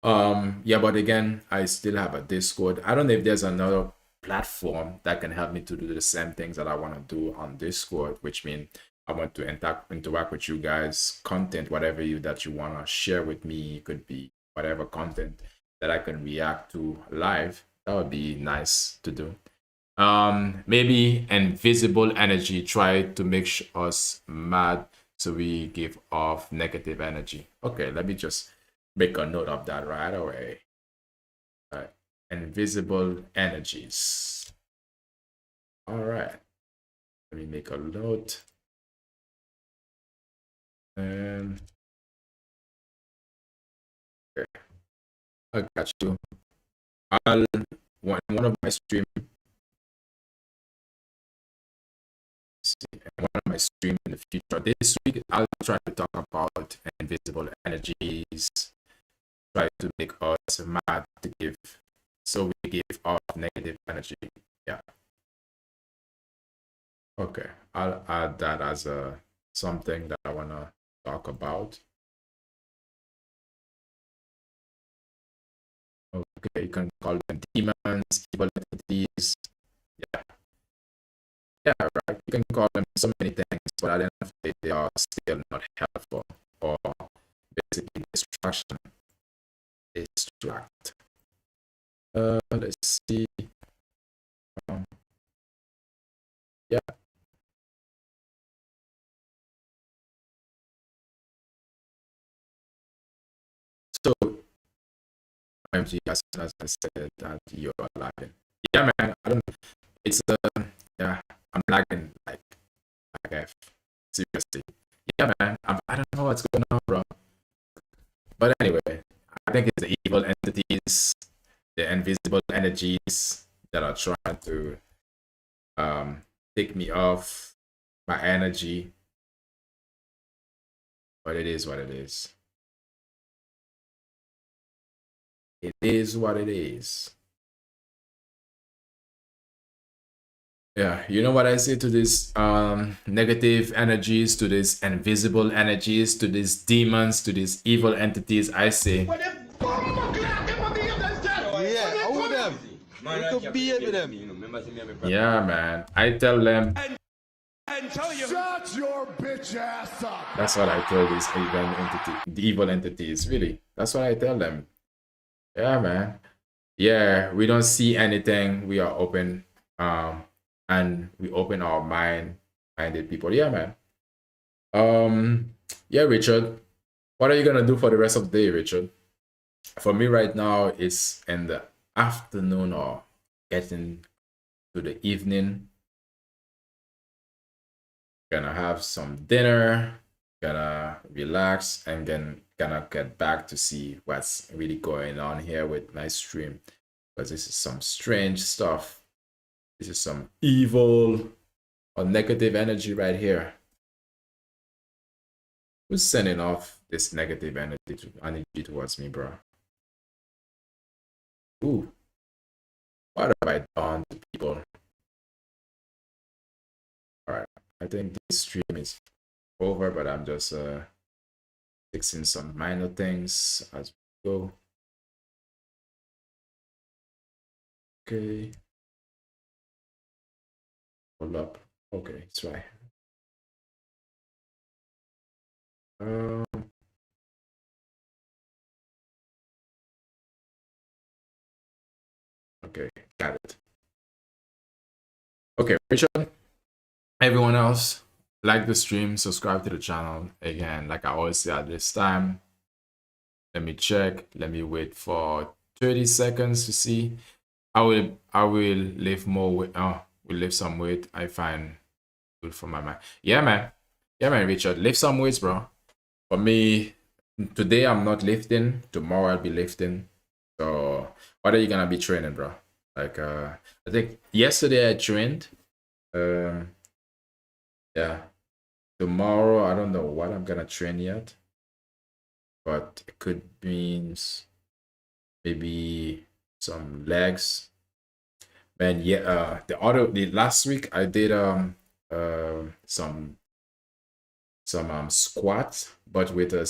Yeah, but again, I still have a Discord. I don't know if there's another platform that can help me to do the same things that I want to do on Discord, which means I want to interact with you guys, content, whatever that you want to share with me. It could be whatever content that I can react to live. That would be nice to do. Maybe invisible energy try to make us mad, so we give off negative energy. Okay, let me just make a note of that right away. All right, invisible energies. All right, let me make a note. And okay, I got you. I'll one of my stream. One of my stream in the future. This week, I'll try to talk about invisible energies. Try to make us mad to give, so we give off negative energy. Yeah. Okay, I'll add that as something that I wanna talk about. Okay, you can call them demons, evil entities. Yeah. Yeah, right. You can call them so many things, but at the end of the day, they are still not helpful, or basically distraction. Distract. Let's see. Yeah. So, OMG, as I said, that you're lagging. Yeah, man. I don't. It's yeah. I'm lagging like F. Seriously. Yeah, man. I don't know what's going on, bro. But anyway, I think it's the evil entities, the invisible energies that are trying to take me off my energy. But it is what it is. It is what it is. Yeah, you know what I say to these negative energies, to these invisible energies, to these demons, to these evil entities? I say, yeah, man. I tell them, shut your bitch ass up. That's what I tell these evil entities. Really, that's what I tell them. Yeah, man. Yeah, we don't see anything. We are open. And we open our minded people. Yeah, man. Yeah, Richard. What are you gonna do for the rest of the day, Richard? For me right now, it's in the afternoon or getting to the evening. Gonna have some dinner, gonna relax, and then gonna get back to see what's really going on here with my stream. Because this is some strange stuff. This is some evil or negative energy right here. Who's sending off this negative energy towards me, bro? Ooh. What have I done to people? Alright, I think this stream is over, but I'm just fixing some minor things as we go. Okay. Hold up. Okay, it's right. Okay, got it. Okay, Richard. Everyone else, like the stream, subscribe to the channel. Again, like I always say at this time, let me check. Let me wait for 30 seconds to see. I will lift more weight. Oh, will lift some weight. I find good for my mind. Yeah, man. Yeah, man, Richard. Lift some weights, bro. For me, today I'm not lifting. Tomorrow I'll be lifting. So what are you gonna be training, bro? Like I think yesterday I trained. Yeah. Tomorrow I don't know what I'm gonna train yet, but it could means maybe some legs. Man, yeah. The last week I did some squats, but with a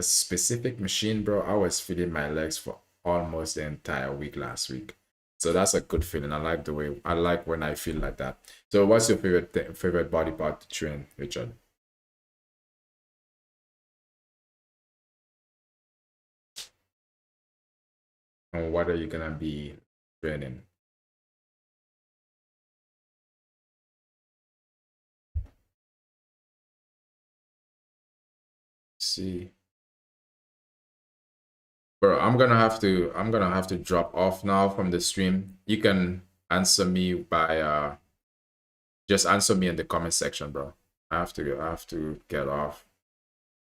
specific machine, bro. I was feeling my legs for almost the entire week last week. So that's a good feeling. I like when I feel like that. So what's your favorite body part to train, Richard? And what are you gonna be training? See, bro, I'm gonna have to drop off now from the stream. You can answer me by just answer me in the comment section, bro. I have to get off.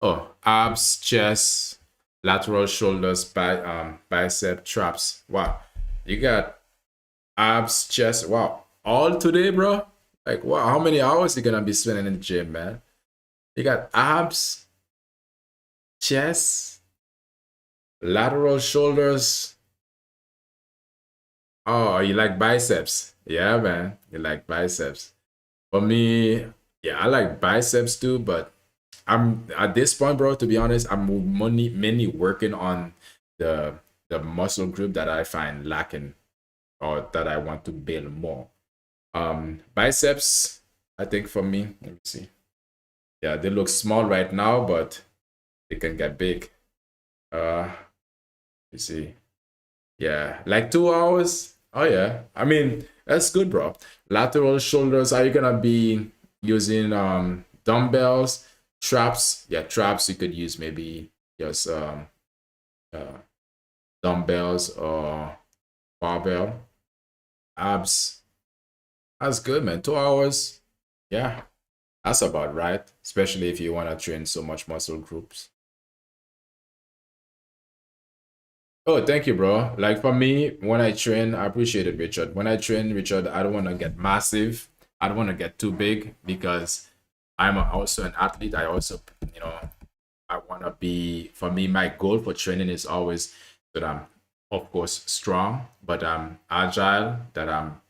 Oh, abs, chest, lateral shoulders, bicep, traps. Wow, you got abs, chest. Wow, all today, bro. Like, wow, how many hours you gonna be spending in the gym, man? You got abs, chest, lateral shoulders. Oh, you like biceps? Yeah, man, you like biceps. For me, yeah, I like biceps too, but I'm at this point, bro. To be honest, I'm mainly working on the muscle group that I find lacking or that I want to build more. Biceps, I think for me, let me see. Yeah, they look small right now, but they can get big. You see. Yeah, like 2 hours. Oh yeah. I mean, that's good, bro. Lateral shoulders. Are you gonna be using dumbbells, traps? Yeah, traps. You could use maybe just uh, dumbbells or barbell. Abs. That's good, man. 2 hours. Yeah, that's about right. Especially if you want to train so much muscle groups. Oh, thank you, bro. Like for me, when I train, I appreciate it, Richard. When I train, Richard, I don't want to get massive. I don't want to get too big because also an athlete. I also, I want to be, for me, my goal for training is always that I'm, of course, strong, but I'm agile, that I'm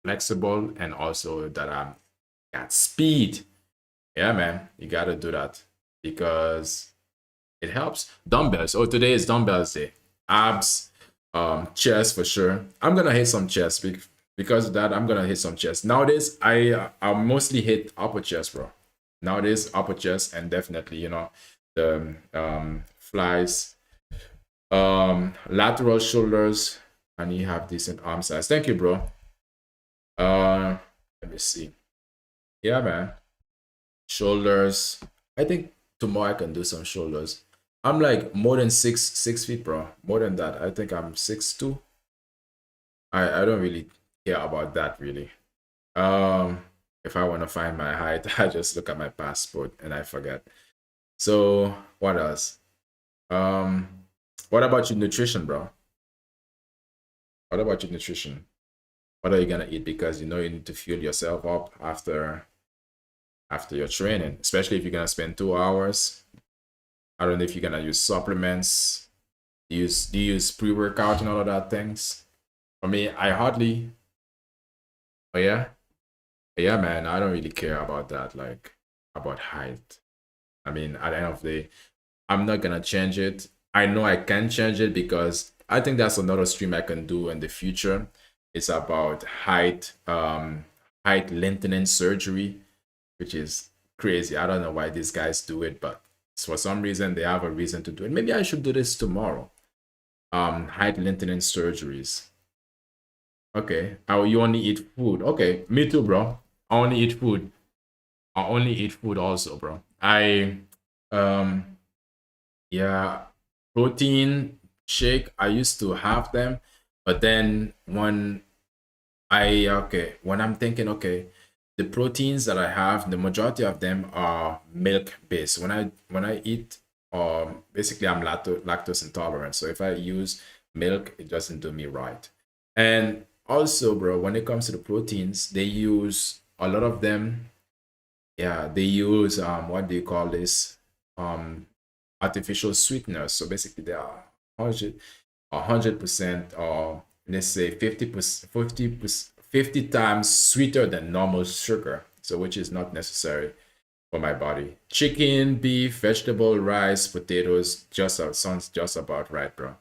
flexible, and also that I'm got speed. Yeah, man, you got to do that because it helps. Dumbbells. Oh, today is dumbbells day. Abs, chest for sure. I'm gonna hit some chest because of that. I'm gonna hit some chest. Nowadays, I mostly hit upper chest, bro. Nowadays, upper chest and definitely the flies, lateral shoulders, and you have decent arm size. Thank you, bro. Let me see. Yeah, man. Shoulders. I think tomorrow I can do some shoulders. I'm like more than 6 feet, bro. More than that. I think I'm 6'2". I don't really care about that really. If I want to find my height, I just look at my passport and I forget. So what else? What about your nutrition, bro? What about your nutrition? What are you gonna eat? Because you need to fuel yourself up after your training, especially if you're gonna spend 2 hours. I don't know if you're gonna use supplements. Do you use pre-workout and all of that things? For me, I hardly. Oh yeah, yeah, man. I don't really care about that, like about height. I mean, at the end of the day, I'm not gonna change it. I know I can change it because I think that's another stream I can do in the future. It's about height lengthening surgery, which is crazy. I don't know why these guys do it, but for some reason they have a reason to do it. Maybe I should do this tomorrow. Height lengthening surgeries. Okay. Oh, you only eat food. Okay, me too, bro. I only eat food. I only eat food also, bro. Yeah, protein shake. I used to have them, but then when I'm thinking, okay, the proteins that I have, the majority of them are milk based. When I eat basically I'm lactose intolerant. So if I use milk, it doesn't do me right. And also, bro, when it comes to the proteins, they use a lot of them. Yeah, they use what do you call this? Artificial sweeteners. So basically, they are 100%, or let's say 50%, 50 times sweeter than normal sugar. So which is not necessary for my body. Chicken, beef, vegetable, rice, potatoes, just sounds just about right, bro.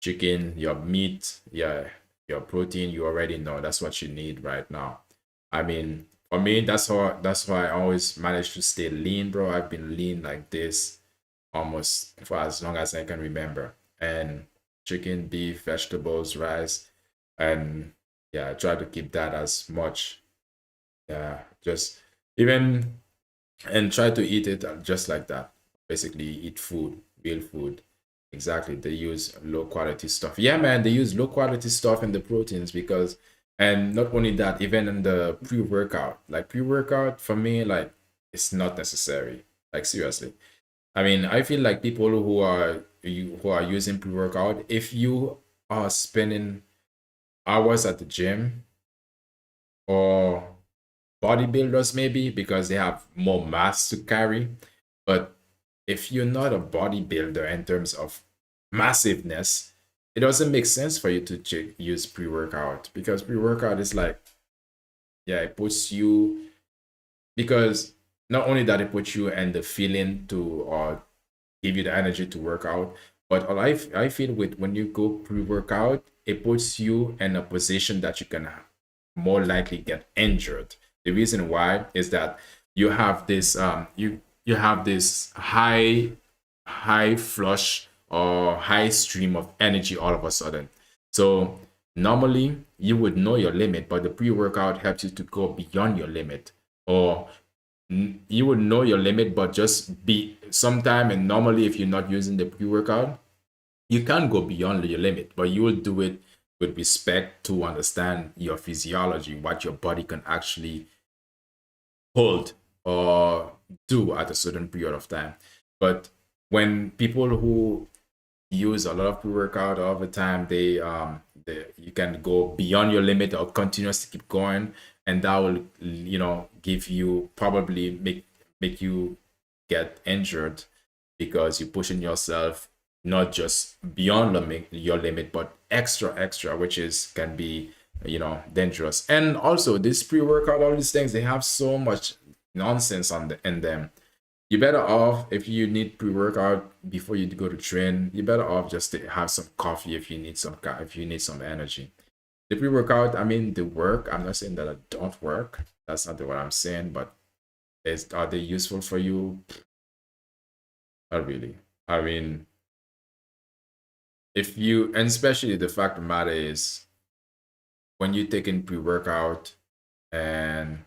Chicken, your meat, yeah, your protein, you already know that's what you need right now. I mean, for me, that's why I always manage to stay lean, bro. I've been lean like this almost for as long as I can remember. And chicken, beef, vegetables, rice, and yeah, I try to keep that as much. Yeah, just even and try to eat it just like that. Basically, eat food, real food. Exactly. They use low quality stuff. Yeah, man, they use low quality stuff in the proteins because, and not only that, even in the pre workout. Like pre workout for me, like it's not necessary. Like seriously. I mean, I feel like people who are using pre workout, if you are spending hours at the gym or bodybuilders maybe because they have more mass to carry. But if you're not a bodybuilder in terms of massiveness, it doesn't make sense for you to use pre-workout because pre-workout is like, yeah, it puts you, because not only that it puts you in the feeling to or give you the energy to work out, but I feel with when you go pre-workout, it puts you in a position that you can more likely get injured. The reason why is that you have this you have this high flush or high stream of energy all of a sudden. So normally you would know your limit, but the pre-workout helps you to go beyond your limit, or you would know your limit, but just be sometime. And normally, if you're not using the pre-workout, you can't go beyond your limit, but you will do it with respect to understand your physiology, what your body can actually hold or do at a certain period of time. But when people who use a lot of pre-workout all the time, they you can go beyond your limit or continuously keep going, and that will give you probably make you get injured because you're pushing yourself not just beyond your limit but extra, which is can be dangerous. And also this pre-workout, all these things, they have so much nonsense in them. You're better off, if you need pre-workout before you go to train, you're better off just to have some coffee if you need some energy. The pre-workout, I mean, they work. I'm not saying that it don't work. That's not what I'm saying. But are they useful for you? Not really. I mean, if you, and especially the fact of the matter is, when you're taking pre-workout, and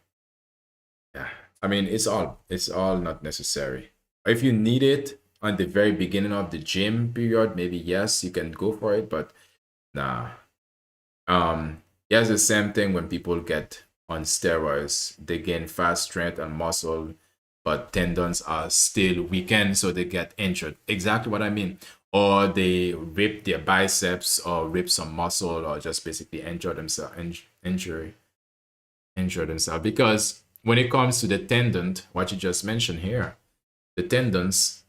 yeah, I mean, it's all not necessary. If you need it on the very beginning of the gym period, maybe yes, you can go for it, but nah. Yeah, it's the same thing when people get on steroids. They gain fast strength and muscle, but tendons are still weakened, so they get injured. Exactly what I mean. Or they rip their biceps or rip some muscle or just basically injure themselves, injure themselves. Because when it comes to the tendon, what you just mentioned here, the tendons,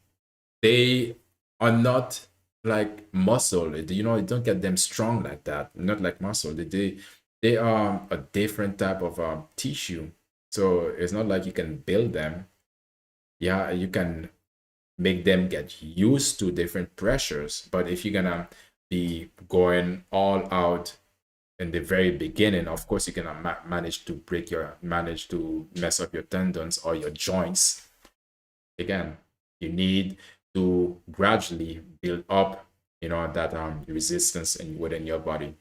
they are not like muscle. You don't get them strong like that. Not like muscle. They are a different type of tissue. So it's not like you can build them. Yeah, you can make them get used to different pressures. But if you're gonna be going all out in the very beginning, of course you're gonna manage to mess up your tendons or your joints. Again, you need to gradually build up, that resistance within your body.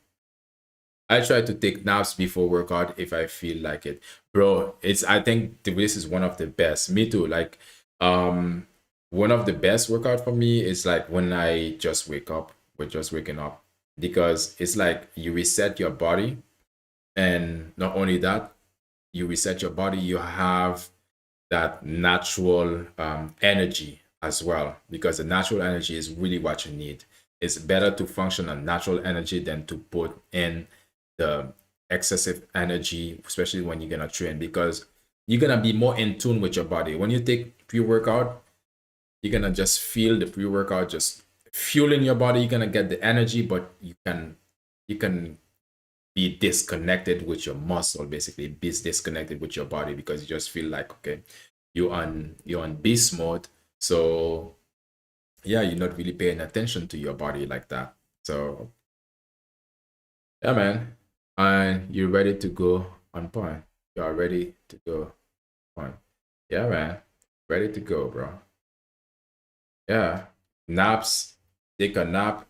I try to take naps before workout if I feel like it, bro. I think this is one of the best. Me too. Like, one of the best workout for me is like when I just wake up. We're just waking up, because it's like you reset your body, and not only that, you reset your body. You have that natural energy as well, because the natural energy is really what you need. It's better to function on natural energy than to put in the excessive energy, especially when you're gonna train, because you're gonna be more in tune with your body. When you take pre-workout, you're gonna just feel the pre-workout just fueling your body. You're gonna get the energy, but you can be disconnected with your muscle, basically be disconnected with your body, because you just feel like, okay, you're on beast mode. So yeah, you're not really paying attention to your body like that. So yeah, man, and you're ready to go on point. You are ready to go on. Yeah, man, ready to go, bro. Yeah, naps. Take a nap.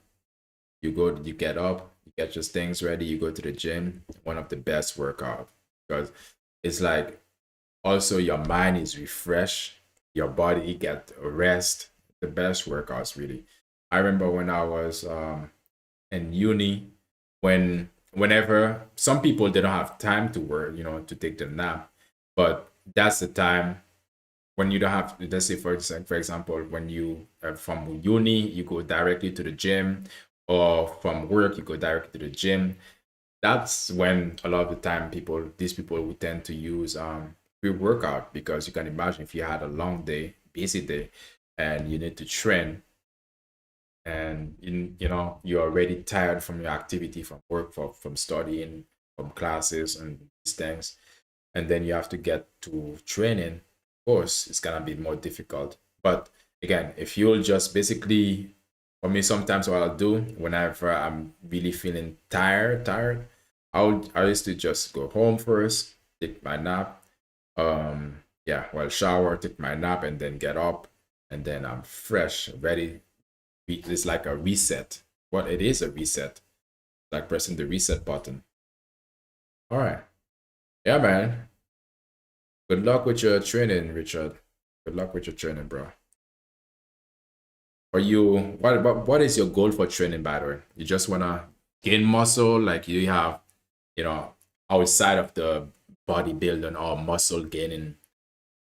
You get up, you get your things ready, you go to the gym. One of the best workout, because it's like also your mind is refreshed, your body get a rest. The best workouts, really. I remember when I was in uni, whenever some people, they don't have time to work, to take the nap, but that's the time when you don't have, let's say for example, when you from uni you go directly to the gym, or from work you go directly to the gym. That's when a lot of the time these people would tend to use pre-workout, because you can imagine if you had a long day, busy day, and you need to train, and you're already tired from your activity, from work, from studying, from classes and these things, and then you have to get to training. Of course it's gonna be more difficult. But again, if you'll just basically, for me, sometimes what I'll do whenever I'm really feeling tired, I used to just go home first, take my nap, yeah, well, shower, take my nap, and then get up, and then I'm fresh, ready. It's like a reset. Well, it is a reset, like pressing the reset button. All right. Yeah, man. Good luck with your training, Richard. Good luck with your training, bro. For you, what is your goal for training, by the way? You just wanna gain muscle, like you have, you know, outside of the bodybuilding or muscle gaining,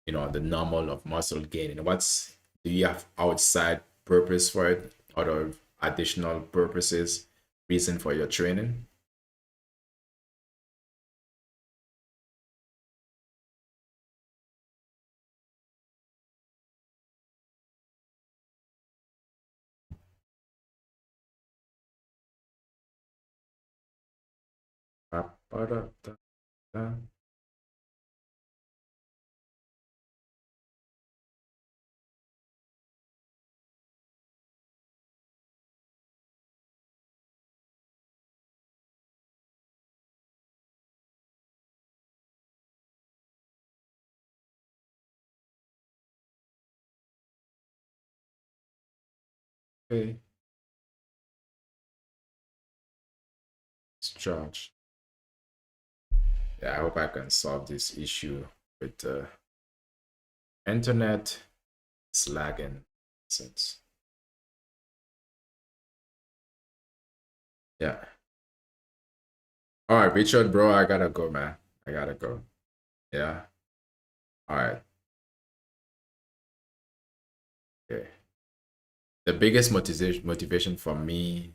the normal of muscle gaining. Do you have outside purpose for it? Other additional purposes, reason for your training? Okay, it's charged. Yeah, I hope I can solve this issue with the internet. It's lagging since. Yeah. All right, Richard, bro, I gotta go, man. I gotta go. Yeah. All right. Okay. The biggest motivation for me,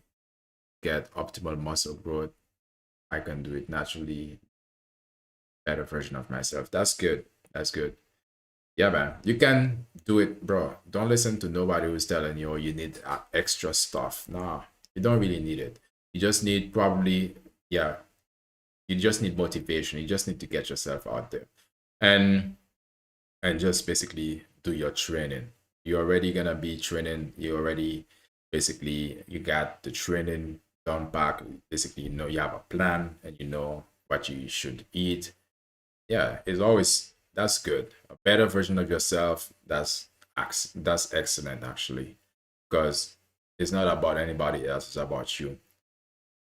get optimal muscle growth. I can do it naturally. Better version of myself. That's good. That's good. Yeah, man. You can do it, bro. Don't listen to nobody who's telling you, oh, you need extra stuff. Nah, you don't really need it. You just need probably, yeah, you just need motivation. You just need to get yourself out there, and just basically do your training. You're already gonna be training. You already basically, you got the training done back. Basically, you have a plan, and you know what you should eat. Yeah, it's always, that's good. A better version of yourself. That's excellent, actually, because it's not about anybody else. It's about you.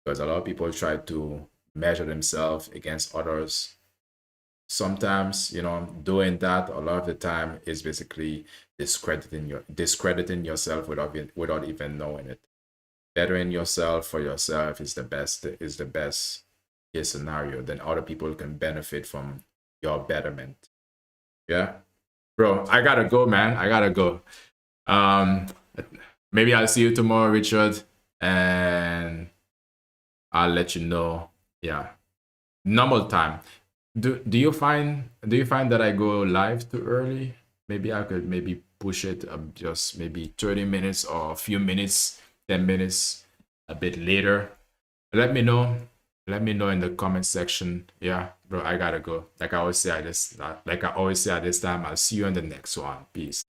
Because a lot of people try to measure themselves against others. Sometimes, doing that a lot of the time is basically discrediting yourself without even knowing it. Bettering yourself for yourself is the best case scenario. Then other people can benefit from your betterment. Yeah, bro, I gotta go, man. I gotta go. Maybe I'll see you tomorrow, Richard, and I'll let you know. Yeah, normal time. Do you find that I go live too early? Maybe I could maybe push it just maybe 30 minutes or a few minutes, 10 minutes, a bit later. Let me know. Let me know in the comment section. Yeah, bro, I gotta go. Like I always say at this time, I'll see you on the next one. Peace.